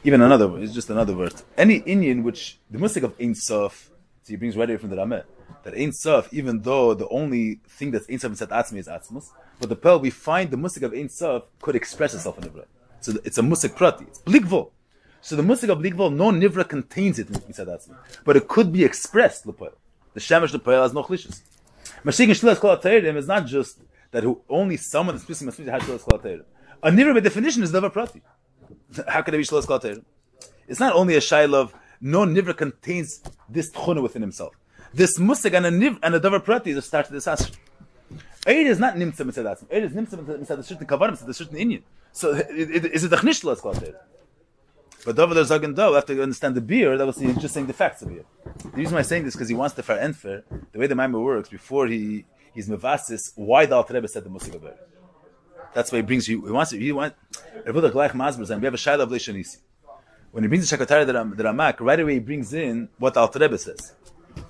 even another, it's just another word. Any inyan which the musik of Ein Sof, so he brings right away from the Rameh, that Ein Sof, even though the only thing that's Ein Sof inside Atzmi is Atzmus, but the pearl we find the musik of Ein Sof could express itself in the Nivra. So it's a musik prati, it's blikvol. So the musik of blikvol, no Nivra contains it inside Atzmi, but it could be expressed the pearl. The shemesh the pearl has no chlishus. Mashiach Shlilas Kol Atayrim is not just that only someone that's missing has shlos kol atayrim. A nivra by definition is never prati. How can it be shlos kol atayrim? It's not only a shayla of no nivra contains this tchuna within himself. This musig and a davar prati is a start to this asr. Eid is not nimtza mitzad atzim. Eid is nimtza mitzad a certain kavarim, mitzad a certain inyan. So is it a chnish shlos kol atayrim? But over there's again though, after you understand the beer, that was just saying the facts of it. The reason why I'm saying this because he wants to far and fair. The way the Maimer works before he's mevasis, why the Alter Rebbe said the musik of air. That's why he brings you. He wants. Revudah gleich masber and we have a shayla of leishanisi. When he brings the shakatari the Ramak, right away he brings in what the Alter Rebbe says.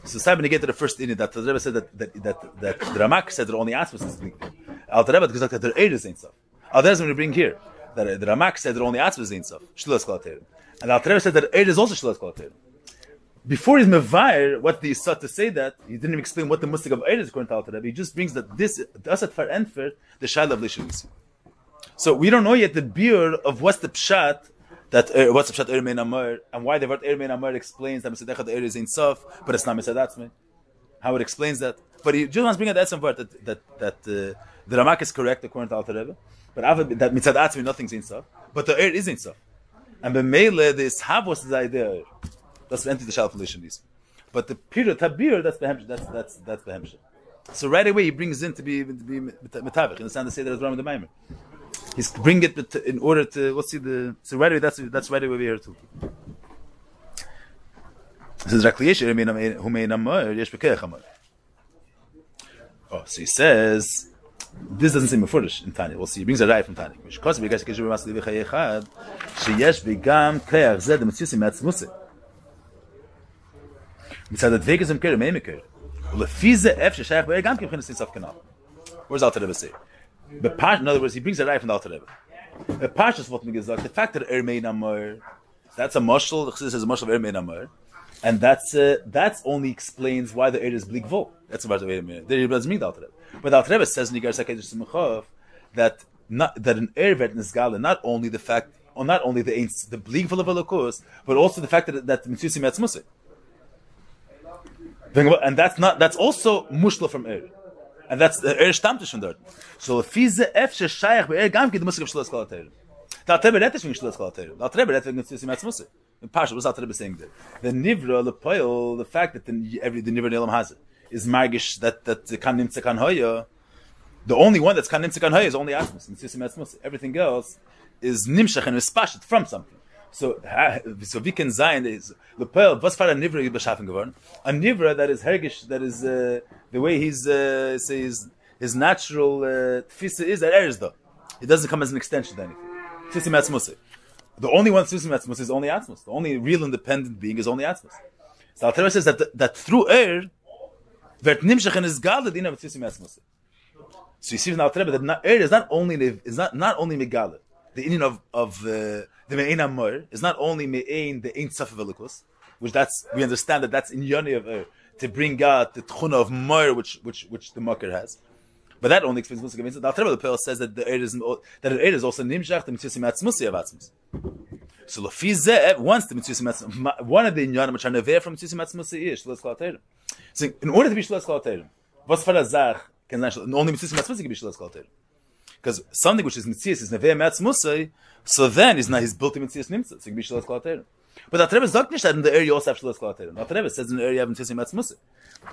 So Sabin to get to the first in it that the Rebbe said that the Ramak said that only Atzmus is blikvul. Alter Rebbe because that the air is Ein Sof. Alter Rebbe when he bring here that the Ramak said that only Atzmus is Ein Sof. Shlos kol atayrim. And Alter Rebbe said that air is also shlos kol atayrim. Before he's mevair, what he sought to say that, he didn't even explain what the musik of Eid is according to Alter Rebbe. He just brings that this, does it far and fair, the shayla of Lishavisi. So we don't know yet the beer of what's the pshat, what's the pshat Eir Mein Amar, and why the word Eir Mein Amar explains that Mesadechad Eir is Ein Sof, but it's not Mesad Atzmei. how it explains that. But he just wants to bring out that some part that the Ramak is correct according to Alter Rebbe, but that mitzad atzmi nothing's in stuff, but the air is in stuff. And b'meile this havos is the idea. That's the entity the shalom is. But the period tabir that's behemshah. So right away he brings in to be metavich. In the sense to say that it's wrong with the maimer. He's bring it in order to so right away that's right away we're here too. Says Rakliyesh who may namor yesh bekeach amor. Oh, so he says this doesn't seem foolish in Tanya. We'll see. He brings a raya from Tanya. Because we guys kesher mas livich hayechad sheyesh begam keach zed mitzvim matzmuse. Mitzad adveges im kere meimeker. Lefize ef sheshayach be'er gam kim chinas of kanal. Where's Alter Rebbe say? In other words, he brings a raya from the Alter Rebbe. The Parshas what gesagt, the fact that may namor, that's a mashal. The Chassidus says a mashal of may namor. And that's only explains why the air is bleak vol. That's about the way there doesn't mean the Alter Rebbe. But the Alter Rebbe says in Yigar Sakedish Simchov that an air vet nisgala not only the fact, or not only the bleak vol of Elokus, but also the fact that mitzusi metzmusik. And that's also mushla from air, and that's the air stamtish from there. So fize efshe shayach be'er gam ki the musik of shlos kol ater. The Alter Rebbe redt wegen shlos kol ater. The Alter Rebbe redt wegen mitzusi metzmusik. In Pasha, what's Alter Rebbe saying there? The Nivra, the Poil, the fact that the Nivra Nelam has it, is Margish that Kan Nimtze Kan Hoya. The only one that's Kan Nimtze Kan Hoya is only Atmos. Everything else is Nimshach and is Pashit from something. So we can Zayin is the Poil, was for a Nivra Beschaffen geworden? A Nivra that is Hergish, that is the way he's says his natural Tfisa is that er is though. It doesn't come as an extension to anything. Tfisa Metzmusik. The only one Tzusim Atzmus is only Atzmus. The only real independent being is only Atzmus. So Alter Rebbe says that through air, Vert Nimshach and is God the din of Tzusim Atzmus. So you see from Alter Rebbe that air is not only Megala. The Indian of the Me'ein Amor is not only Me'ein the Ein Saf of Elikus, which we understand that's in Yoni of air to bring out the Tchuna of Mor which the Makar has. But that only explains Musik against it. The Alter Rebbe the says that the air is also Nimshach the Mitzusim Atzmusi of Atzmus. So Lefizeh once the Mitzusim Atzmusi, one of the Inyanim which are never from Mitzusim Atzmusi is Shlos Kol Aterim. So in order to be Shlos Kol Aterim, what's for a Zach can only Mitzusim Atzmusi can be Shlos Kol Aterim. Because something which is Mitzvah is never Atzmusi, so then he's built in Mitzvah Nimtzah, so it can be Shlos Kol Aterim. But the Alter Rebbe is not in the area you also have Shlos Kol Aterim. The Alter Rebbe says in the area you have Mitzusim Atzmusi.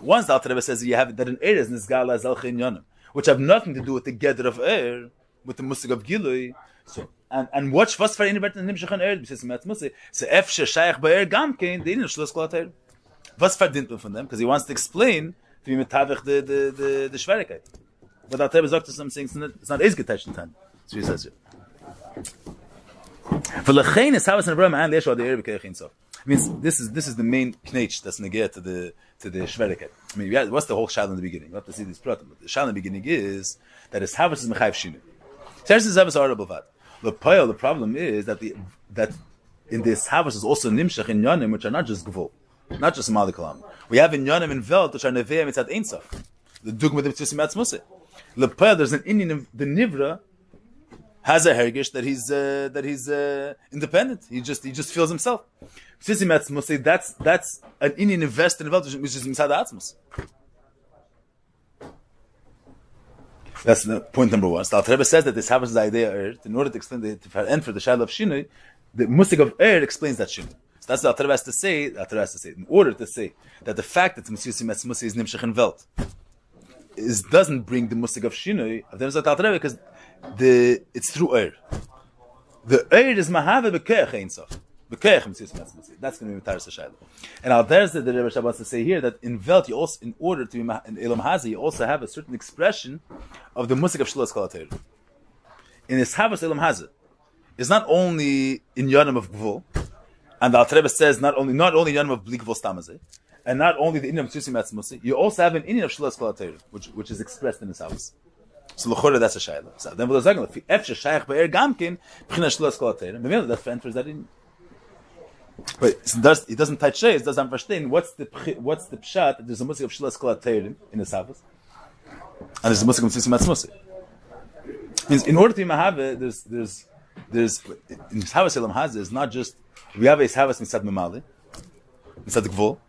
Once the Alter Rebbe says you have that in areas Nizgala Zalche Inyanim, which have nothing to do with the gather of air, with the musik of Gilui. So and watch what's for anybody in Nimshach and air, because Musik. So efshe shayach ba'er gamkein, they didn't shlos kol ater. What's for didn't from them? Because he wants to explain to be metavich the Schwierigkeit. But the Alter Rebbe something it's not is getached in time. So he says it. For lechein is havas and Abraham and Leishwa the air b'keichin so. Means this is the main knetch that's negate to the Schwierigkeit. I mean, what's the whole shal in the beginning? We have to see this problem. The shal in the beginning is that his havas is mechayiv shinu. Teres is havas arable vat. The problem is that in this havas is also nimshach in yanim which are not just gvul, not just malikalam. We have in yanim and velt which are neveim mitzad einsaf. The dugma of tzusim atzmuse. The poil there's an Indian the nivra has a hergish that he's independent. He just feels himself. Tzusim atzmuse that's an Indian invested in velt which is mitzad atzmus. That's the point number one. So Alter Rebbe says that this happens the idea earth in order to explain the end for the shadow of Shinui, the musik of air explains that Shinui. So that's what Alter Rebbe has to say. In order to say that the fact that the Mitzusim Atzmusi is nimshach and velt doesn't bring the musik of Shinui of them Alter Rebbe because it's through air. The air is mahave bekeach einsof. Bekeach Mitzusim Atzmusi. That's going to be Taras Shayla. And Alter Rebbe the Rebbe wants to say here that in velt you also, in order to be in Elam Hazi, you also have a certain expression of the musik of Shlos Kol Ater. In his Havas Elam Hazi, it's not only in Yonim of Gvul, and the Alter Rebbe says not only Yonim of Blik Gvul Stamazeh, and not only the Indian of Tzusim Atzmusi, you also have an Indian of Shlos Kol Ater, which is expressed in his house. So L'chora that's a Shayla. So then we'll say, if Efshe Shayach Be'er Gamkin, B'china Shlos Kol Ater, and the that enters that in. But it doesn't touch it doesn't understand what's the pshat that there's a musik of Shlos Kol Ater in his house. And there's a musik of Tzusim Atzmusi. Means in order to be mahave, there's in Havas Elam Hazeh is not just we have a Havas mitzad memali, mitzad gvul,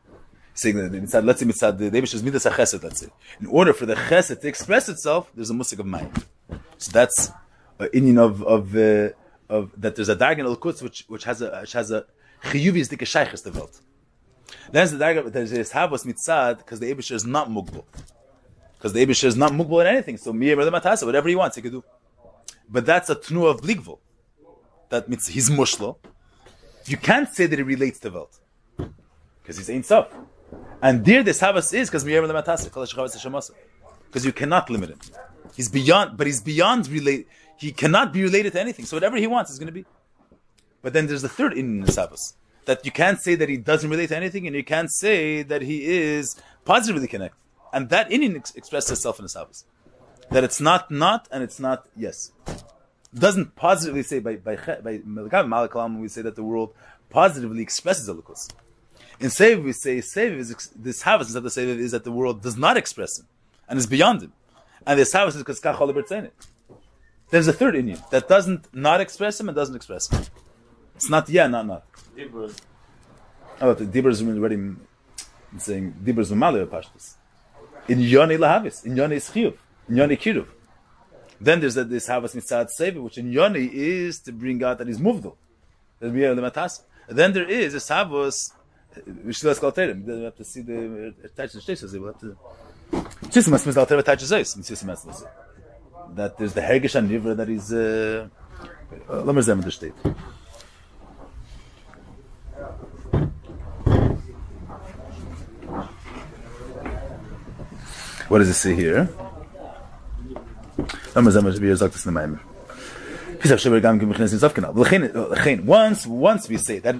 saying that mitzad, let's say mitzad the Eibush is midas chesed. Let's say in order for the chesed to express itself, there's a musik of mind. So that's an inyan of that there's a darg in Elokutz which has a chiyuvi is dike shayches the world. Then the darg there's havos mitzad because the Eibush is not mugbal. Because the Eibush is not mugbal in anything. So Meir matasa, whatever he wants, he could do. But that's a tnu of bligvul. That means he's mushlo. You can't say that he relates to Welt. Because he's Ein Sof. And there this havas is because Meir matasa. Because you cannot limit him. He's beyond relate. He cannot be related to anything. So whatever he wants is going to be. But then there's the third in the havas. That you can't say that he doesn't relate to anything, and you can't say that he is positively connected. And that Indian expresses itself in the Sabbath. That it's not and it's not yes. Doesn't positively say by Malakalam we say that the world positively expresses Elokus. In Seviv we say Seviv is this Havas instead of Seviv is that the world does not express him and is beyond him. And this Havas is because Kachol Bertzein. There's a third Indian that doesn't not express him and doesn't express him. It's not not. Dibur. Oh, the Dibur is already saying Dibur is Malay Pashtus. In Yoni Lahavis, in Yoni is Chiyuv, in Yoni Kiruv. Then there's this Havas Mitzad Sevi, which in Yoni is to bring out that he's Muvdal. Then there is this Havas, which let's call Terem. We have to see the attached stations. We'll have to. That there's the Hergish and Nivra that is. Let me examine the state. What does it say here? Once we say that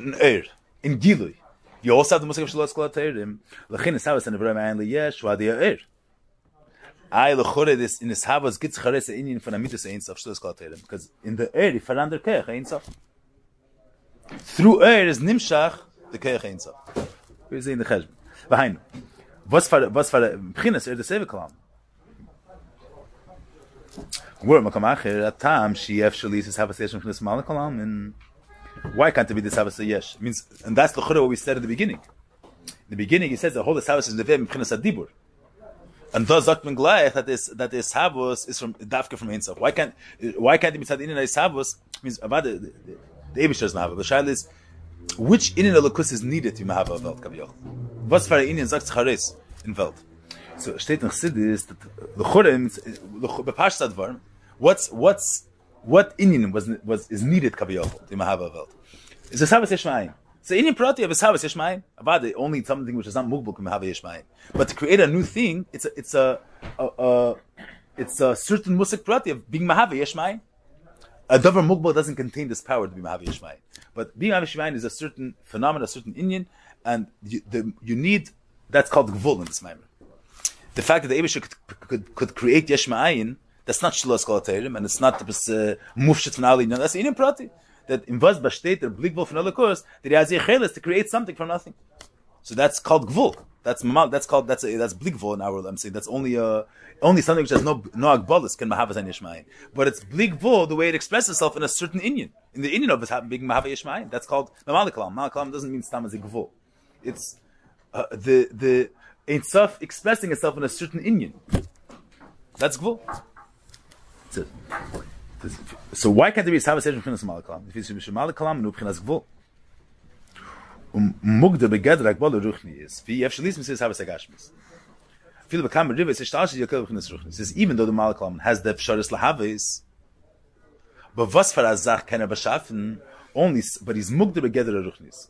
in Gilui, you also have the Musik of Shalos Kol HaTeirim. L'chein is Havas and Avram Ayin L'yesh Wadi Ha'er. I l'chore this in this Havas gets Chares Ha'inyin from Amitus Ein Sof Shalos Kol HaTeirim, because in the Eir you find Keach Ein Sof. Through Eir is Nimshach the Keach Ein Sof. We're saying the Cheshbon. Behind. Was for B'chinas the Seva Kalam. Where Makam Acher at Tam Shief Shalis is Havas Yesh B'chinas Malak Kalam, and why can't it be this Havas Yesh? Means, and that's the what we said at the beginning. In the beginning, he says the whole Havas is Neveh B'chinas Adibur, and thus Zakman Glayach that this Havas is from Dafka from Ein Sof. Why can't it be said in this Havas? Means about the Eibush doesn't have it. The Shail is which Inin Elokus is needed to have a Welt Kaviyach. Was for Inin sagt Chares in Welt. So steht in Chassidus that the Chorem bepasht Advar. What Inin is needed Kaviyach to have a Welt? Is a Havas Yeshmaim. So Inin Prati of a Havas Yeshmaim. About only something which is not Mugbal can have a Yeshmaim. But to create a new thing, it's a certain Musik Prati of being Mahava Yeshmaim. A Dover Mugbal doesn't contain this power to be Mahava Yeshmaim. But being Mahava Yeshmaim is a certain phenomenon, a certain Inyan, and you need, that's called Gvul in this Maimer. The fact that the Eibush could create Yeshmaim, that's not Shalos Kol HaTeirim, and it's not Mufshit from Ali, that's Inyan Prati. That in Vaz Bashtet, the Blikvul from the Kurs, that he has Yecheles to create something from nothing. So that's called Gvul. That's Blikvul in our world. I'm saying that's only something which has no Agbolis can Mahavas and Yeshmaim. But it's Blikvul the way it expresses itself in a certain Inyan. In the Inyan of it being Mahava Yeshmaim, that's called Malakalam. Malakalam doesn't mean Stam as a Gvul. It's the Ein Sof expressing itself in a certain Inyan. That's Gvul. So why can't there be Havas Yesh B'chinas Malakalam? If it's Malakalam, no B'chinas Gvul. Mugda begeder Akbala Ruchni is. Wie Yef Shalis says Havas Agashmis. Feel become a river. Says Shtashi Yakel B'chinas Ruchni. Says even though the Malakalam has the Psharis Lahavis, but was for Azach can ever schaffen only, but he's Mugda begeder Ruchnis.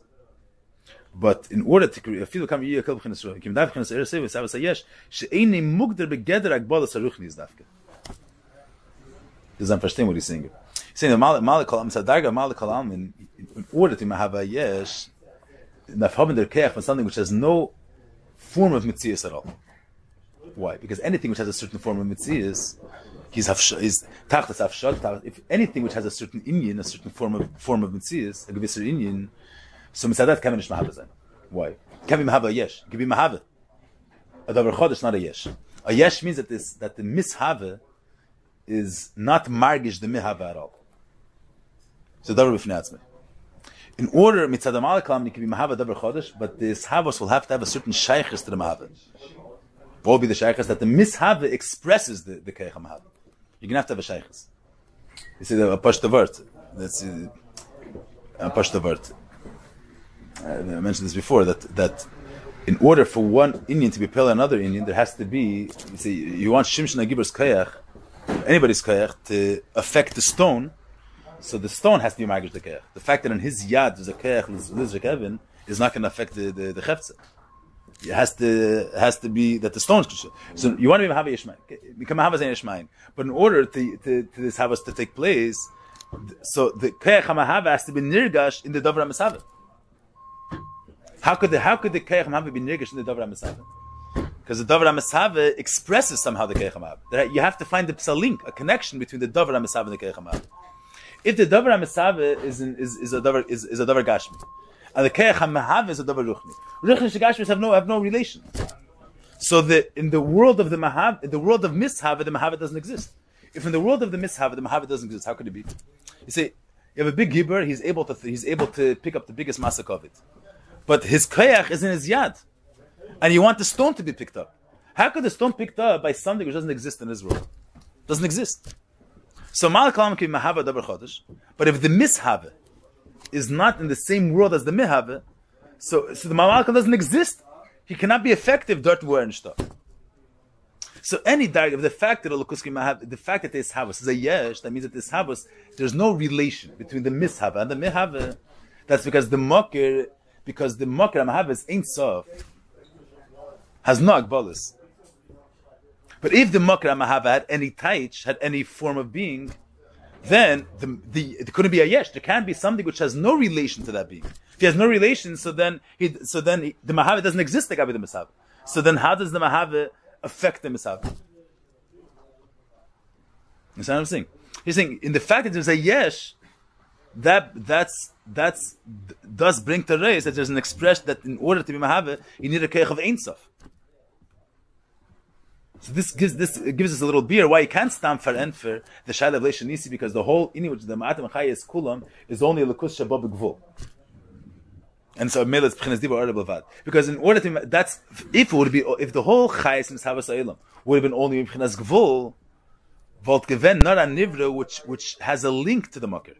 But in order to create, feel become Yakel B'chinas Ruchni. Kim Dav B'chinas Eresev is Havas Yesh. She'eini Mugda begeder Akbala Ruchni is Davke. Does understand what he's saying? He's saying the Malakalam Sadarga Malakalam in order to have a Yesh. Nafhaben der Keach from something which has no form of Mitzias at all. Why? Because anything which has a certain form of Mitzias, is Tachtas Afshal. If anything which has a certain Inyan, a certain form of Mitzias, a gewisser Inyan, so Mitzadat can be nicht Mahava sein. Why? Can be Mahava Yesh. Can be Mahava. A Davar Chodesh, not a Yesh. A Yesh means that the Mishava is not Margish the Mihava at all. So Davar B'fnei Atzmei. In order, mitzad malakam, it can be mahava davar chodesh, but this havos will have to have a certain shaykhis to the mahava. What will be the shaykhis? That the mishava expresses the keich mahava. You're going to have a shaykhis. You see, a pashta vart. That's a pashta vart. I mentioned this before, that in order for one Indian to be pale another Indian, there has to be, you see, you want Shimshon HaGiber's kayach, anybody's kayach, to affect the stone, so the stone has to be magish the kayach. The fact that in his yad there's a kayach, Lizrak Evan, is not going to affect the chefza. It has to be that the stones can show. So you want to be Mahava Yishmain. Become Mahava Zayin Yishmain. But in order to this Havas to take place, so the kayach HaMahava has to be nirgash in the Davar HaMesaveh. How could the Kayach HaMahava be nirgash in the Davar HaMesaveh? Because the Davar HaMesaveh expresses somehow the Kayach HaMahava. You have to find a link, a connection between the Davar HaMesaveh and the Kayach HaMahava. If the Davar HaMesaveh is a Davar Gashmi, and the Kayach HaMahava is a Davar Ruchni, Ruchni and Gashmis have no relation. So in the world of the Mahava, in the world of Mishava, the Mahava doesn't exist. If in the world of the Mishava, the Mahava doesn't exist, how could it be? You see, you have a big Gibber, he's able to pick up the biggest masak of it. But his kayach is in his yad. And you want the stone to be picked up. How could the stone picked up by something which doesn't exist in this world? Doesn't exist. So Mal Kalam can be Mahava Dabar Chodesh. But if the Mishava is not in the same world as the Mihava, so the Mal Kalam doesn't exist, he cannot be effective dirt wear and stuff. So any dark, the fact that the fact that this Havas is a yesh, that means that this Havas, there's no relation between the Mishava and the Mihava. That's because the Mokir HaMahava Ein Sof has no agbalas. But if the Mokir HaMahava had any taich, had any form of being, then it couldn't be a yesh. There can't be something which has no relation to that being. If he has no relation, so then the Mahava doesn't exist like the Mishava. So then how does the Mahava affect the Mishava? You understand what I'm saying? He's saying in the fact that there's a yesh, that does bring to raise that there's an expression that in order to be Mahava, you need a keich of Ein Sof. So this gives us a little beer why you can't stand for the Shaila of Leisha Nisi, because the whole ini which the Ma'atim Chaya is Kulam is only a Lekus Shabab Gvul. And so Mele is B'chinas Diba Orda B'vad. Because in order to that's if the whole Chayes in Savas Eilam would have been only B'chinas Gvul, Volt Geven not a Nivra which has a link to the Makir.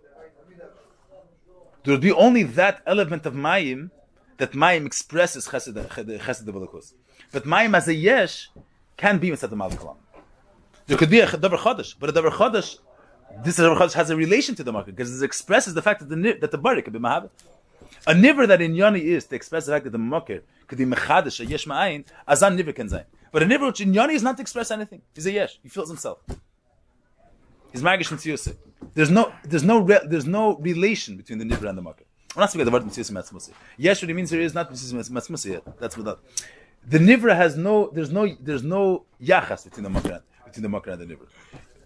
There would be only that element of Mayim that Mayim expresses Chesed B'Lakus. But Mayim as a Yesh can be Mitzat Mal Kalam. There could be a Davar Chodesh, but a Davar Chodesh, this Davar Chodesh has a relation to the Makir because it expresses the fact that the Barik could be Mahava. A Nivra that in Yoni is to express the fact that the Makir could be Mechadish, a Yesh Ma'ayin, Azan Nivra can zayin. But a Nivra which in Yoni is not to express anything. He's a Yesh. He feels himself. He's Magish Mitziyusik. There's no relation between the Nivra and the Makir. I'm not speaking about the word Mitziyusik Matzmusi. Yesh what he means here is not Mitziyusik Matzmusi yet. That's without. The Nivra has there's no Yachas between the Makir and the Nivra.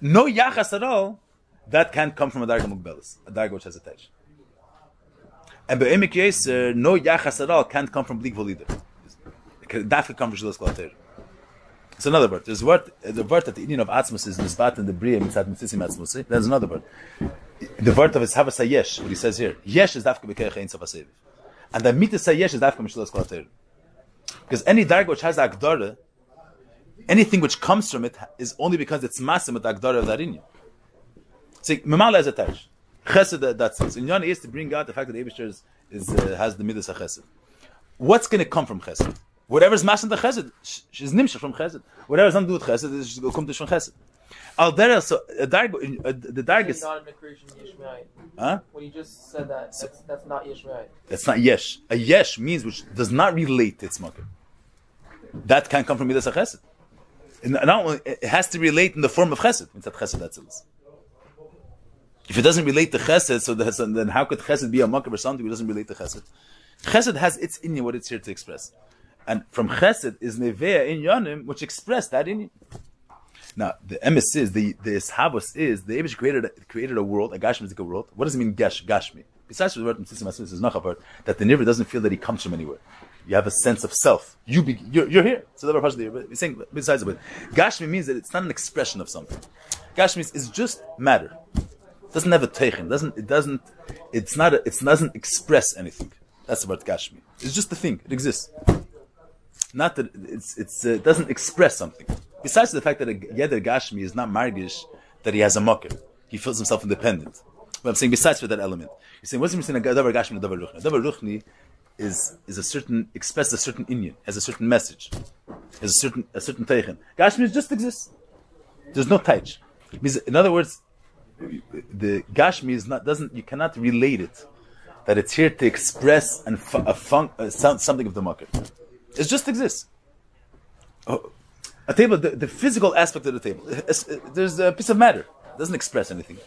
No Yachas at all, that can't come from a Darga Mugbelis, a Darga which has a Tej. And Be'emek Yeser, no Yachas at all can't come from Blik Volida. That could come from Shilas Kolater. It's another word. There's the word that the Indian of Atzmus is Nisbat and the Bria Mitzat Mitzisim Atzmusi. There's another word. The word of his Havas HaYesh, what he says here. Yesh is Dafka B'keich Ein Sof HaSeviv. And the Mitzat HaYesh is Dafka Mishilas Kolater. Because any darga which has Agdara, anything which comes from it is only because it's masim with the Agdara of that Inyan. See, Memala is a Taj. Chesed, that's it. So Inyan is to bring out the fact that the Eibishter has the Midas HaChesed. What's going to come from Chesed? Whatever's masim the Chesed, she's nimshach from Chesed. Whatever's not to do with Chesed, is going to come from Chesed. Al-Dera, so the darga is not a creation Yishmael. Huh? When you just said that, that's not Yishmael. That's not Yesh. A Yesh means which does not relate to its Makir. That can come from Midas HaChesed. It has to relate in the form of Chesed. It's Chesed Atzilis. If it doesn't relate to Chesed, so then how could Chesed be a Makir or something which doesn't relate to Chesed? Chesed has its Inyan, what it's here to express. And from Chesed is Nevea in Yonim, which express that Inyan. Now, the emes is, the Ishabos is, the Eibush created a world, a Gashmizik world. What does it mean, Gashmi? Besides the word, is not a word, that the Nivra doesn't feel that he comes from anywhere. You have a sense of self. You're here. So the part of he's saying, besides the word, Gashmi means that it's not an expression of something. Gashmi is just matter. It doesn't have a teichen. It doesn't express anything. That's about Gashmi. It's just a thing. It exists. Not that it doesn't express something. Besides the fact that a Yeder Gashmi is not margish, that he has a mocker. He feels himself independent. But I'm saying besides for that element. You're saying, what's the difference between a Davar Gashmi and a Davar Ruchni? Davar Ruchni expresses a certain inyan, has a certain message, has a certain teichen. Gashmi just exists. There's no taich. In other words, the Gashmi you cannot relate it, that it's here to express something of the market. It just exists. A table, the physical aspect of the table, there's a piece of matter. It doesn't express anything.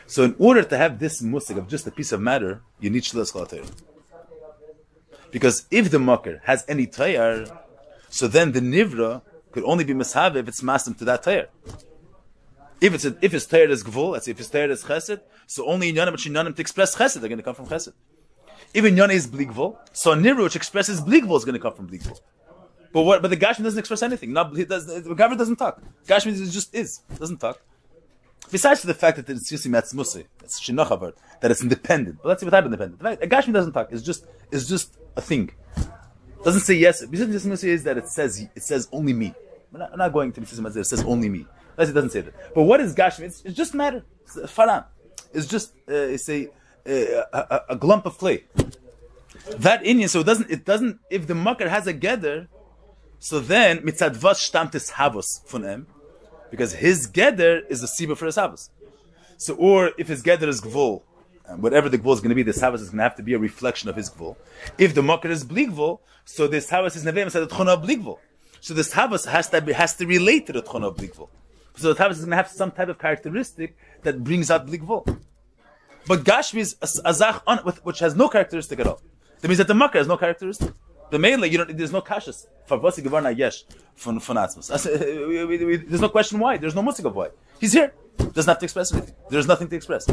So in order to have this musik of just a piece of matter, you need shlilas kol hatayr. Because if the makar has any tayar, so then the nivra could only be mishav if it's mastim to that tayar. If his tayar is gvul, if his tayar is chesed, so only in yanim to express chesed, they're going to come from chesed. If in yana is bligvul, so a nivra which expresses bligvul is going to come from bligvul. But the Gashmi doesn't express anything. The Gavra doesn't talk. Gashmi just is. Doesn't talk. Besides the fact that it's just matzmusi, it's shinochavar, that it's independent. But let's see what type of independent. A Gashmi doesn't talk. It's just a thing. It doesn't say yes. Besides the is that it says only me. I'm not going to be system it says only me. It doesn't say that. But what is Gashmi? It's just matter. It's faran. It's just a glump of clay. That Indian. So it doesn't. If the makar has a geder, so then mitzad vas shtamtis havos von em, because his geder is the siba for his havos. So, or if his geder is gvul, whatever the gvul is going to be, this havos is going to have to be a reflection of his gvul. If the makar is bligvul, so this havos is nevem said tchona bligvul. So this havos has to relate to the tchona bligvul. So the havos is going to have some type of characteristic that brings out bligvul. But Gashmi is a zach which has no characteristic at all. That means that the makar has no characteristic. The mainly, there's no kashas. Farvasi gevarna yesh von atzmos. There's no question why. There's no musik of why. He's here. Doesn't have to express anything. There's nothing to express.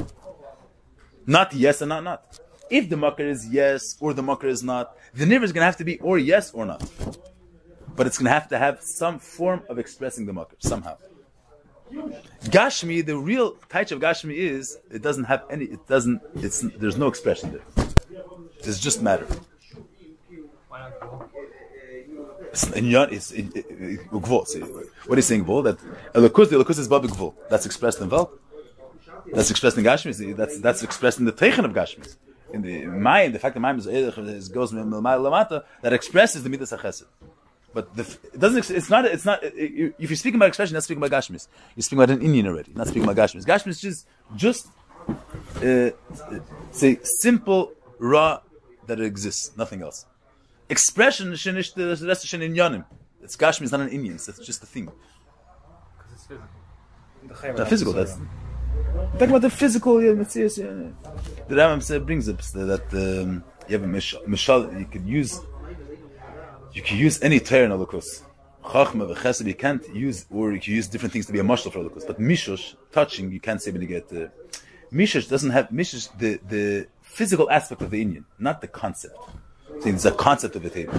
Not yes and not. If the makar is yes or the makar is not, the nivra is going to have to be or yes or not. But it's going to have some form of expressing the makar somehow. Gashmi, the real taich of Gashmi is it doesn't have any. There's no expression there. It's just matter. What is saying gvul? That the elokus is babi gvul. That's expressed in Welt. That's expressed in Gashmis. That's expressed in the teichen of Gashmis. In the Mayim, the fact that Mayim goes lamata, that expresses the midas hachesed. But it doesn't. It's not. If you're speaking about expression, you're not speaking about Gashmis. You're speaking about an Indian already. You're not speaking about Gashmis. Gashmis is just say simple raw that it exists, nothing else. Expression is the rest of in yanim. It's Gashmi is not an Indian. It's just a thing. Because it's physical. The physical. That's talking about the physical. The Rambam brings up that you have a mishal. You can use any Torah in Holocaust. Chachma v'chesed you can't use, or you can use different things to be a mashal for Holocaust. But mishush, touching, you can't say when you get mishush doesn't have mishush the physical aspect of the Indian, not the concept. It's a concept of the table.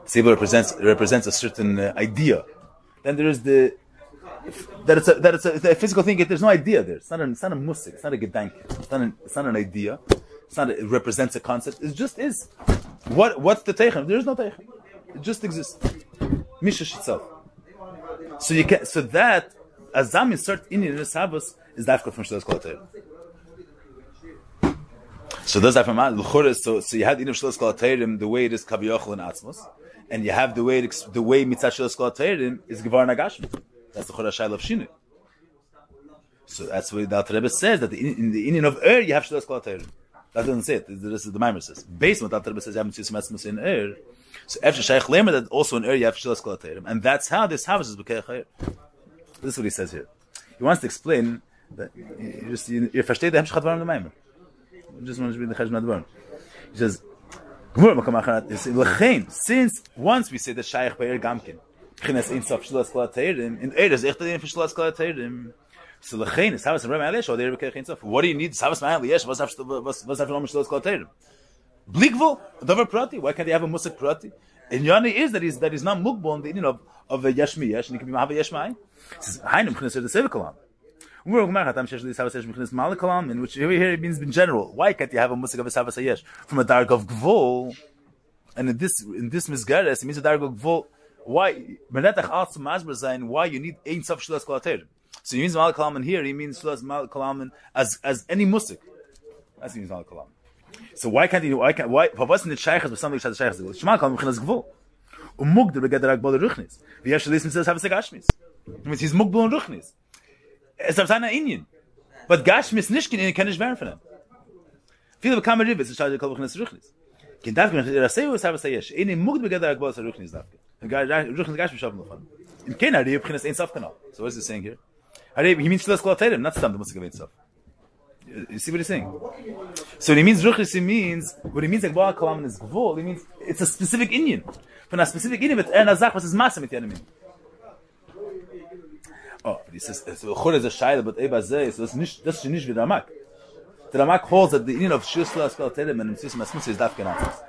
The table represents a certain idea. Then there is that it's a physical thing. There's no idea there. It's not a musik. It's not a gedanke. It's not an idea. It represents a concept. It just is. What's the teichem? There is no teichem. It just exists. Mishush itself. So that azam insert in the Shabbos is dafka from Shlosh Kol HaTorah. So does that from so you have the Shlosh Kol HaTorah the way it is Kaviyachol and Atzmos, and you have the way Mitzat Shlosh Kol HaTorah is Gevar Nagashmi. That's the Chodesh of Shinu. So that's what the Alter Rebbe says, that in the Indian of you have Shlosh Kol HaTorah. That doesn't say it. This is the Maimer says. Based on what the Alter Rebbe says, you have Mitzat Shlosh in so after Shaykh Lemer, that also in you have Shlosh Kol HaTorah, and that's how this house is B'kei Chayir. This is what he says here. He wants to explain that you versteht the Hemshech Advarim the Maimer. Just want to read the Cheshbon Advarim. He says, since once we say that Shaykh Be'er Gamkin, Chines Ein Sof Shlosh Kol HaTorah, in is echt for Shlosh Kol HaTorah. So lechein is Havas Ram Aliyesh or there B'kei Ein Sof. What do you need? Havas Ram Aliyesh. Was have Shlosh Kol HaTorah? Blikvul, Dover Prati. Why can't they have a Musik Prati? And Yoni is that he's not Mugbal in the Indian of a Yeshmi Yesh, and he can be Mahava Yeshmai. He says, Hainum Chines the Sevikolam. In which here it means in general. Why can't you have a musik of a savas hayesh from a darg of gvul? And in this misgares, it means a darg of gvul. Why? Why you need ein sof shlas kol haTorah? So he means mal kalaman here. He means shlas mal kalaman as any musik. That's what he means mal kalaman. So why can't you? Why? What's in the shaykhs with something which has shaykhs? Shmal kalaman chinas gvul. Mugder begeder agbal ruchnis. V'yesh listen says have a gashmis. It means he's mugbal and ruchnis. It's a sign of Indian. But gashmis nishkin in kenish varen for them. Viele bekam a ribis, it's a kol ruchnis ruchnis. Kin davke raseu have a yesh. Any mugder begeder agbal ruchnis davke. Ruchnis gashmis shavim lefan. In ken ari b'chinas ein sof kanal. So what is he saying here? He means shlas kol haTorah, not stam the musik of ein sof. You see what he's saying? So when he means ruchnis, he means agbal kalam is gvul. He means it's a specific Indian. From a specific Indian, but a zach was his masa mit the enemy. Oh, but he says so chol is a shaila, but eba zeh, so that's nicht wie der Ramak. The Ramak holds that the Indian of shusla skal telem and mitzvah masmus is daf kenatzis.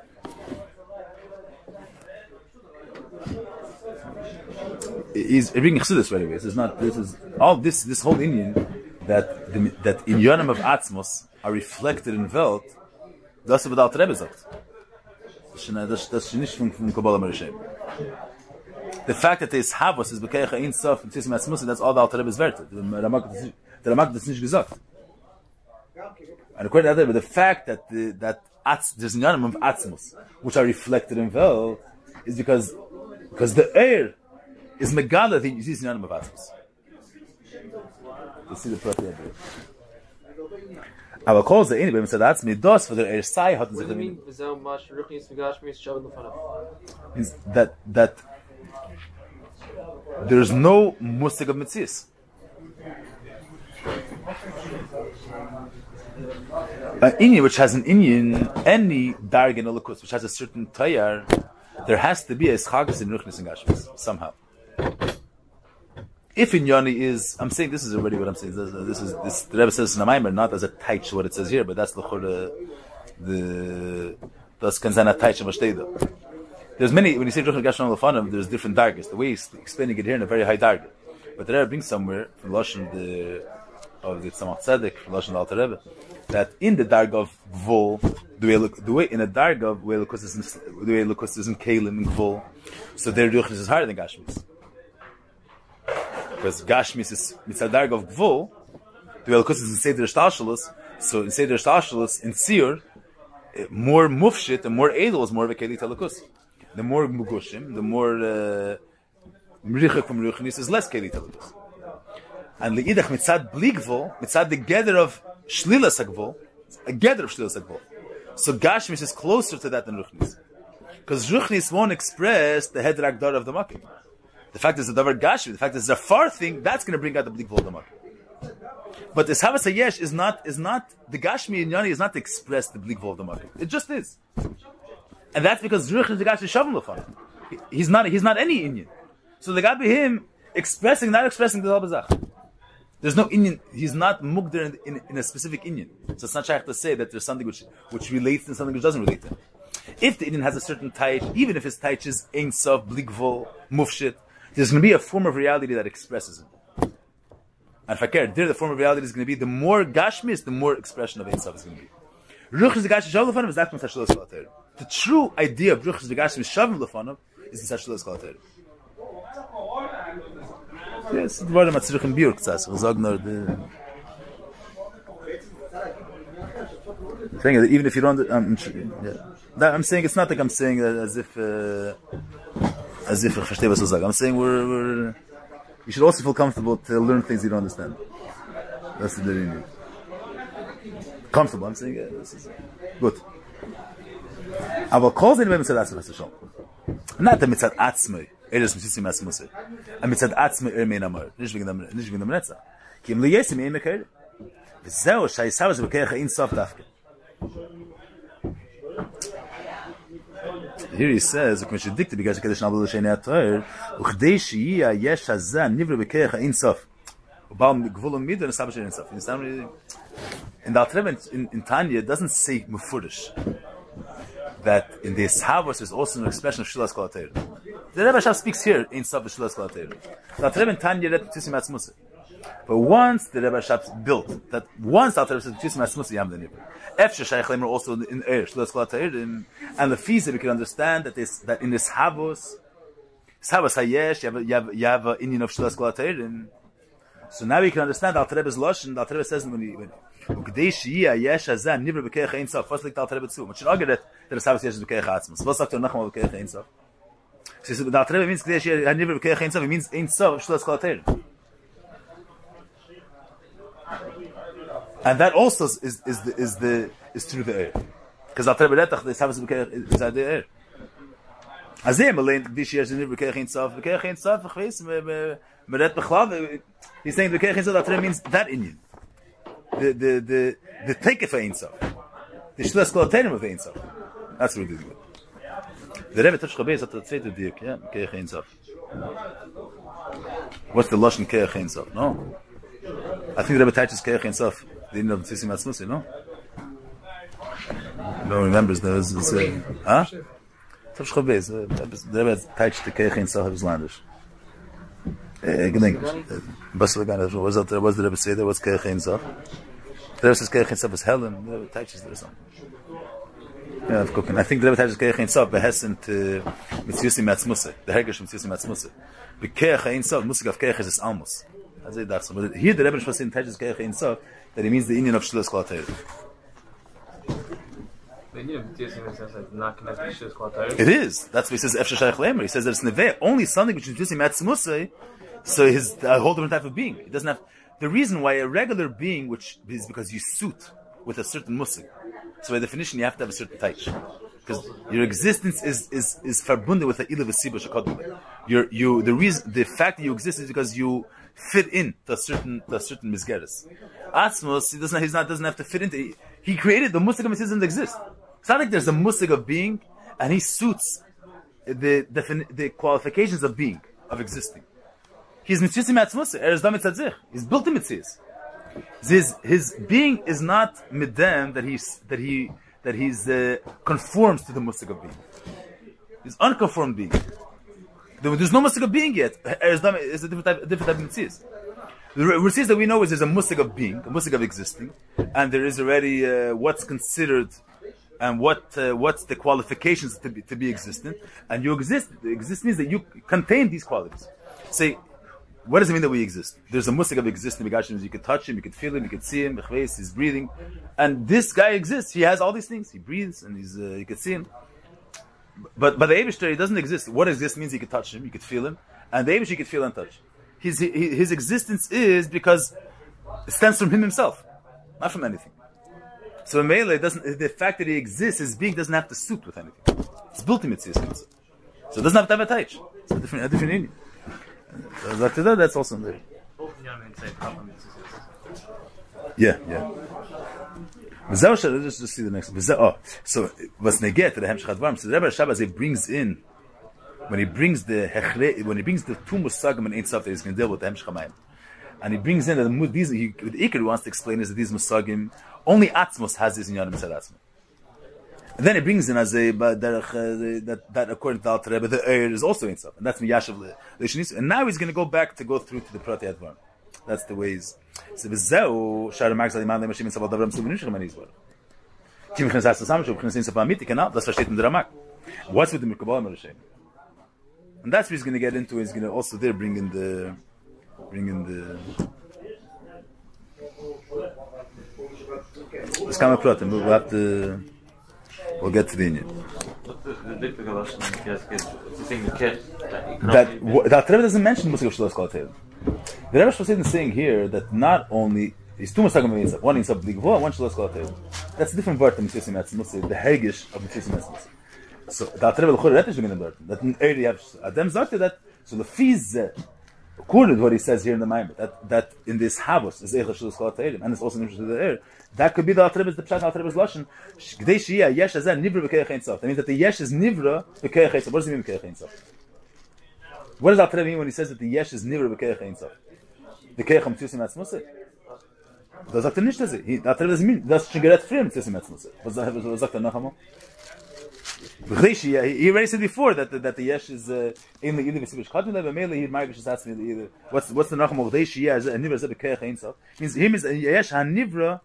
He's bringing chassidus right away. This whole Indian that in yonim of atzmos are reflected in Welt. Das wird Alter Rebbe sagt. Das nicht from Kabbalah Marishim. The fact that there's Havos is Bekeich Ein Sof and Tzis Matzmusi, that's all the Alter Rebbe is wert. The Ramak that's nicht gesagt. And according to that, but the fact that there's a yonim of atzmos which are reflected in Welt is because the air is Megala that you see the yonim of atzmos. You see the property of it. Aber calls the anyway, so that's midos for the ersai hat sich mean so much ruchnis v'gashmis shavim lefanav. Is that there's no musig of mitzvahs. An Indian which has an Indian, any darg in Olakus which has a certain tayar, there has to be a schagas in ruchnis and gashmis somehow. If in Yoni is, I'm saying this is already what I'm saying. This the Rebbe says in the Maimer, not as a taich what it says here, but that's the das kanzana taich mashteido. There's many when you say Ruchnis Gashon Lefanim, there's different dargas. The way he's explaining it here in a very high darga, but the Rebbe brings somewhere from Lashon of the Tzemach Tzedek, from Lashon Alter Rebbe, that in the darga of Gvul, the way in a darga of the way Lukus is in Kalim and Gvul, so their Ruchnis is higher than Gashmis. Because Gashmis is mitzadarg of Gvul, the Ve'elkus is in Seder Shtalshalos, so in Seder Shtalshalos, in Siyur, more mufshit and more edel is more of a Keli Talakus. The more Mugushim, the more Mrichak from Ruchnis is less Keli Talakus. And Le'idach mitzad Bli Gvul, mitzad the gather of Shlilas HaGvul, a gather of Shlilas HaGvul. So Gashmis is closer to that than Ruchnis. Because Ruchnis won't express the Heder Agdar of the Makim. The fact is the davar gashmi. The fact is the far thing that's going to bring out the blik voldemar. But this havas hayesh is not the gashmi in Yoni is not to express the blik voldemar. It just is, and that's because ruchnis the gashmi shavim lefan. He's not any Indian. So the guy be him not expressing the halbazach. There's no Indian. He's not mugder in a specific Indian. So it's not shaykh to say that there's something which relates to something which doesn't relate to him. If the Indian has a certain taich, even if his taich is ein sof blik vol mufshit, there's going to be a form of reality that expresses it. And fakir, there the form of reality is going to be the more gashmis, the more expression of Ein Sof is going to be. Ruchnis v'gashmis shavim lefanov is that from Sashlos Kol HaTorah. The true idea of Ruchnis v'gashmis shavim lefanov is in Sashlos Kol HaTorah. Yes, the word matzrich in biur k'tzas. We'll say nur the saying that even if you don't, I'm saying it's not like I'm saying as if ich verstehe was du sagst. I'm saying you should also feel comfortable to learn things you don't understand. That's the thing. Comfortable. I'm saying this is good. Aber calls in mitzad atzmei shom. Not the mitzad atzmei. Eres mitzim atzmei. A mitzad atzmei mein amar. Nicht wegen dem Netza. Ki im liyesim ein mekel. Vezeu shayisavas bekeich ein sof dafke. Here he says, contradicted because Kadesh Nabul Sheinei Torah, Uchdei Shia Yesh Hazan Nivra Bekeich Ein Sof, Ubal Gvul Mid and Sabash Ein Sof. In the Alter Rebbe in Tanya it doesn't say mufurish that in the Havos is also an expression of Shilas Kol HaTorah. The Rebbe Shach speaks here in Sof Shilas Kol HaTorah. The Alter Rebbe in Tanya read Tzisim Atzmuse. But once the Rebbe Shap's built, that once Alter Rebbe says, Mitzius Matzmusa Yam the Nivra. Efshe Shaykh Lemer also in Eir, Shluas Kol HaTeirim, and the Fiza we can understand that in this Havos Hayesh, you have an Indian of Shluas Kol HaTeirim. So now we can understand Alter Rebbe's Lashon. Alter Rebbe says when Ukdei Shiyah Yesh Hazeh Nivra B'Keich Ein Sof. First like Alter Rebbe too. But should argue that the Havos Yesh is B'Keich Atzmos. What's Dr. Nachman B'Keich Ein Sof? So the Alter Rebbe means Ukdei Shiyah Nivra B'Keich Ein Sof. It means Ein Sof Shluas Kol HaTeirim. And that also is through the air, because Alter Rebbe Retach this Havos B'Keich is at the air. Azeh Malein Ukdei Shiyah Nivra B'Keich Ein Sof. B'Keich Ein Sof. Chveis Meret B'Chlav. He's saying the B'Keich Ein Sof. Alter Rebbe means that Indian. The take for Ein Sof. The Shluas Kol HaTeirim of Ein Sof. That's what we're doing. The Rebbe Touch Chabez at the Tzeit of Dik, yeah, B'Keich Ein Sof. What's the Lashon Keich Ein Sof? No, I think the Rebbe teaches Keich Ein Sof. The Indian of Tzisi Matzmusi, no? No one remembers there was huh? Touch Chabez. The Rebbe teaches the Keich Ein Sof of his landish. Good English. What does the Rebbe say there? What's Keich Ein Sof? The Rebbe says Keich Ein Sof is Helen. The Rebbe teaches there something. Yeah, of cooking. I think the Rebbe teaches Keich Ein Sof behessen to Mitziusi Matzmusi. The Hergesh Mitziusi Matzmusi. But Keich Ein Sof, Musik of Keich is Almos. As I dachte. But here the Rebbe Shvasim teaches Keich Ein Sof that it means the Indian of Shluas Kol HaTeirim. The Indian of Mitziusi Matzmusi is not connected to Shluas Kol HaTeirim. It is. That's what he says. Efshe Shaykh Lemer. He says that it's Neveh, only something which is Mitziusi Matzmusi. So he's a whole different type of being. It doesn't have the reason why a regular being, which is because you suit with a certain musik. So by definition, you have to have a certain taich, because your existence is verbunden with the ilav siba shakadule. The fact that you exist is because you fit in to a certain misgeres. Atzmos, he doesn't have to fit into. He created the musik of it doesn't exist. It's not like there's a musik of being, and he suits the qualifications of being, of existing. He's Mitziusi Matzmusi, he's built in Mitzius. His being is not midem that he conforms to the musik of being. He's unconformed being. There's no musik of being yet. It's a different type of Mitzius. The Mitzius that we know is there's a musik of being, a musik of existing, and there is already what's considered and what's the qualifications to be existent, and you exist. The exist means that you contain these qualities. Say, what does it mean that we exist? There's a musik of existing. You can touch him, you can feel him, you can see him, he's breathing. And this guy exists. He has all these things. He breathes and you can see him. But the Eibishter, he doesn't exist. What exists means you can touch him, you can feel him. And the Eibishter you can feel and touch. His existence is because it stems from him himself, not from anything. So in Melee, the fact that he exists, his being doesn't have to suit with anything. It's built in Mitzvah. So it doesn't have to have a taich. It's a different Indian. So that's also there. Yeah. Let's just see the next one. So what's neget the Hamshich Advarim? So the Rebbe Shabbos brings in when he brings the two musagim and Ein Sof that he's going to deal with the Hamshich Hamayim, and he brings in that the Iker wants to explain is that these musagim only Atzmos has this in Yanim Tzad. And then he brings in as that according to Alter Rebbe, the Eir is also Ein Sof, and that's Miyashav Leishnis. And now he's going to go through to the Prati Advarim. That's the ways. So Bezeu Shara Max Aliman Lemashim Saval Davram Suvinishim Manizbar. Kim Khnas Asa Samshu Khnas Safa Mitikana. That's versteht in der Ramak. What's with the Mikabal Marashem? And that's what he's going to get into. He's going to also there bring in the. Let's come up and we'll get to the Indian. That Rebbe doesn't mention Musik of Shlos Kol HaTeirim. The Rebbe Shlomo is saying here that not only is two Musagim of Ein Sof, one Ein Sof B'Ligvo, one Shlos Kol HaTeirim. That's a different word than Mitziusi Matzmusi, the Hergish of Mitziusi Matzmusi. So that Rebbe L'chor Retish beginning word. That in early have Adem Zakte that so the fees according to what he says here in the Maimon that in this Havos is Eichel Shlos Kol HaTeirim and it's also interested in the air. That could be the Rebbe's the Pshat Rebbe's Lashon. Gdei Shiyah Yesh Hazeh Nivra B'Keich Ein Sof. That means that the Yesh is Nivra B'Keich Ein Sof. What does it mean B'Keich Ein Sof? What does Rebbe mean when he says that the Yesh is Nivra B'Keich Ein Sof? The Keich Mitziusi Matzmusi. Das sagt nicht das. Rebbe doesn't mean das schon gerät früher Mitziusi Matzmusi. Was sagt Nachamo? He already said before that the yesh is in the either v'sibish chatmila b'meili he margish is asking either what's the nacham of the yesh a nivra zeh b'keach ein sof means him is yesh hanivra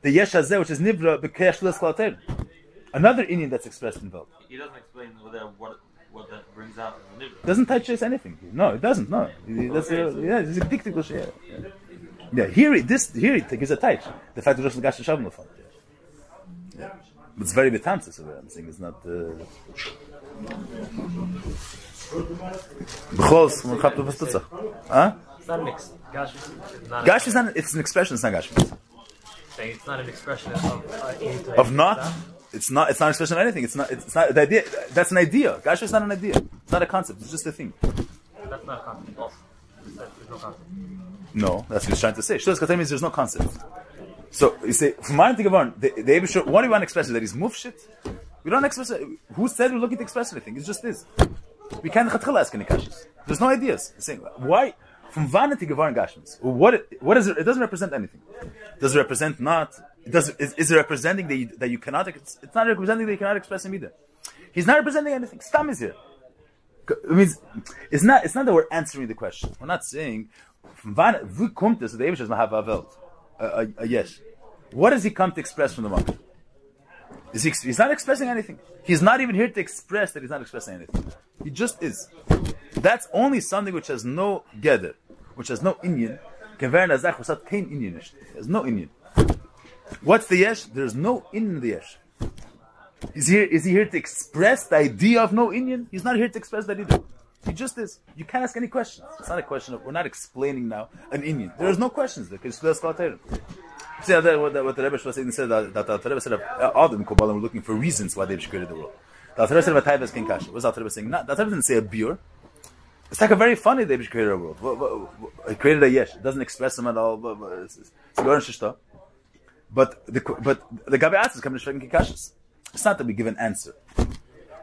the yesh hazeh which is nivra b'keach shlis kalater another inyan that's expressed in Veld. He doesn't explain what that brings out in the nivra. Doesn't touch us anything. No, it doesn't. No, that's it's a dictical share. Yeah, here it gives a touch. The fact that Rosh Hashanah Shavim Lefan. Yeah, but it's very betantzis. I'm saying it's not. B'chos, huh? It's not an Gashmis. Gashmis is not. It's an expression. It's not Gashmis. Saying it's not an expression of Of not. It's not an expression of anything. It's not the idea. That's an idea. Gashmis is not an idea. It's not a concept. It's just a thing. That's not a concept. Also, there's no concept. No, that's what he's trying to say. Shlos Katem means there's no concept. So you say, from my to Gavan, the Eibusher, what do you want to express? That he's mufshit? We don't express it. Who said we're looking to express anything? It's just this. We can't ask any kashis. There's no ideas. He's saying, why? From vanity Gavan Gashmis. What is it? It doesn't represent anything. Does it represent not? Is it representing that you cannot? It's not representing that you cannot express him either. He's not representing anything. Stam is here. It means it's not that we're answering the question. We're not saying from wie kommt es der Eibusher have a Welt a yes. What does he come to express from the market? He's not expressing anything. He's not even here to express that he's not expressing anything. He just is. That's only something which has no gather, which has no inyan. There's no inyan. What's the yesh? There's no in the yesh. Is he here to express the idea of no inyan? He's not here to express that either. He just is. You can't ask any questions. It's not a question of, we're not explaining now an inyan. There's no questions there. See what the Rebbe said, that the Rebbe said all the Kabbalah were looking for reasons why they created the world. The Rebbe said about Taivas King Kasha. What was the Rebbe saying? The Rebbe didn't say a biur. It's like a very funny they created a world. He created a yesh. It doesn't express them at all. But the Gabi Atzis is coming to King Kashas. It's not that we give an answer.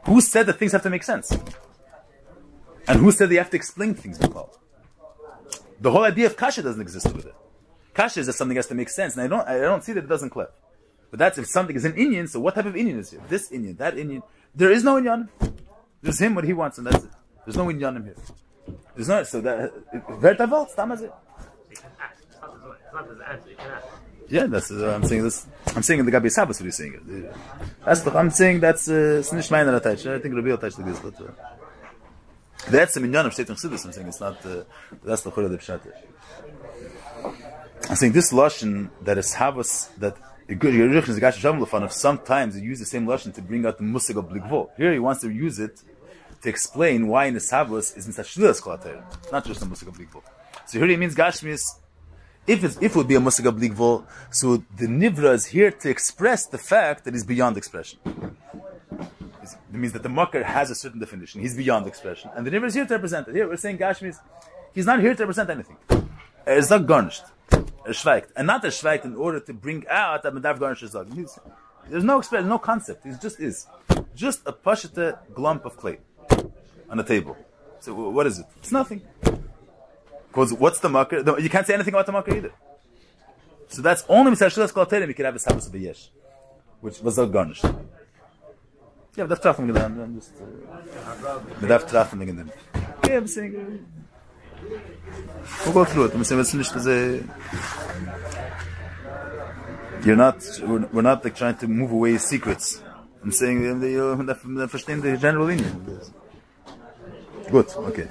Who said that things have to make sense? And who said they have to explain things? The whole idea of kasha doesn't exist over there. Kasha is that something has to make sense, and I don't see that it doesn't clap. But that's if something is an inyan. So what type of inyan is here? This inyan, that inyan. There is no inyan. There's him what he wants, and that's it. There's no inyanim here. There's no so that vertavot tamazit. It's not his answer. You can ask. Yeah, that's I'm saying this. I'm saying in the Gabi Sabbas what he's saying. That's I'm saying that's Snish Meiner attached. I think Rabbi attached to this, but that's the minyan of Shteitim Chassidus. I'm saying it's not. That's the Chura de Pshat. I'm saying this lashon that is havas that Yeruch is Gash Shavim Lefan. If sometimes you use the same lashon to bring out the musig of bligvo. Here he wants to use it to explain why in the havas is mitzashlilas kolater, not just the musig of bligvo. So here he means Gashmis. If it would be a musig of bligvo, so the nivra is here to express the fact that he's beyond expression. It means that the makar has a certain definition. He's beyond expression. And the nivra is here to represent it. Here we're saying Gashmis, he's not here to represent anything. It's not garnished. Schweigt. And not schweigt in order to bring out that Medav garnish is. There's no expression, no concept. He just is. Just a pashete glump of clay on a table. So what is it? It's nothing. Because what's the makar? No, you can't say anything about the makar either. So that's only Mishashilas Kolaterim you can have a Sabbath of a yesh, which was not garnished. Yeah, that's traffic. I'm just. Medav traffic in them. Yeah, I'm saying. We'll go through it. I'm saying it's not. We're not like trying to move away secrets. I'm saying the general lineage. Good. Okay.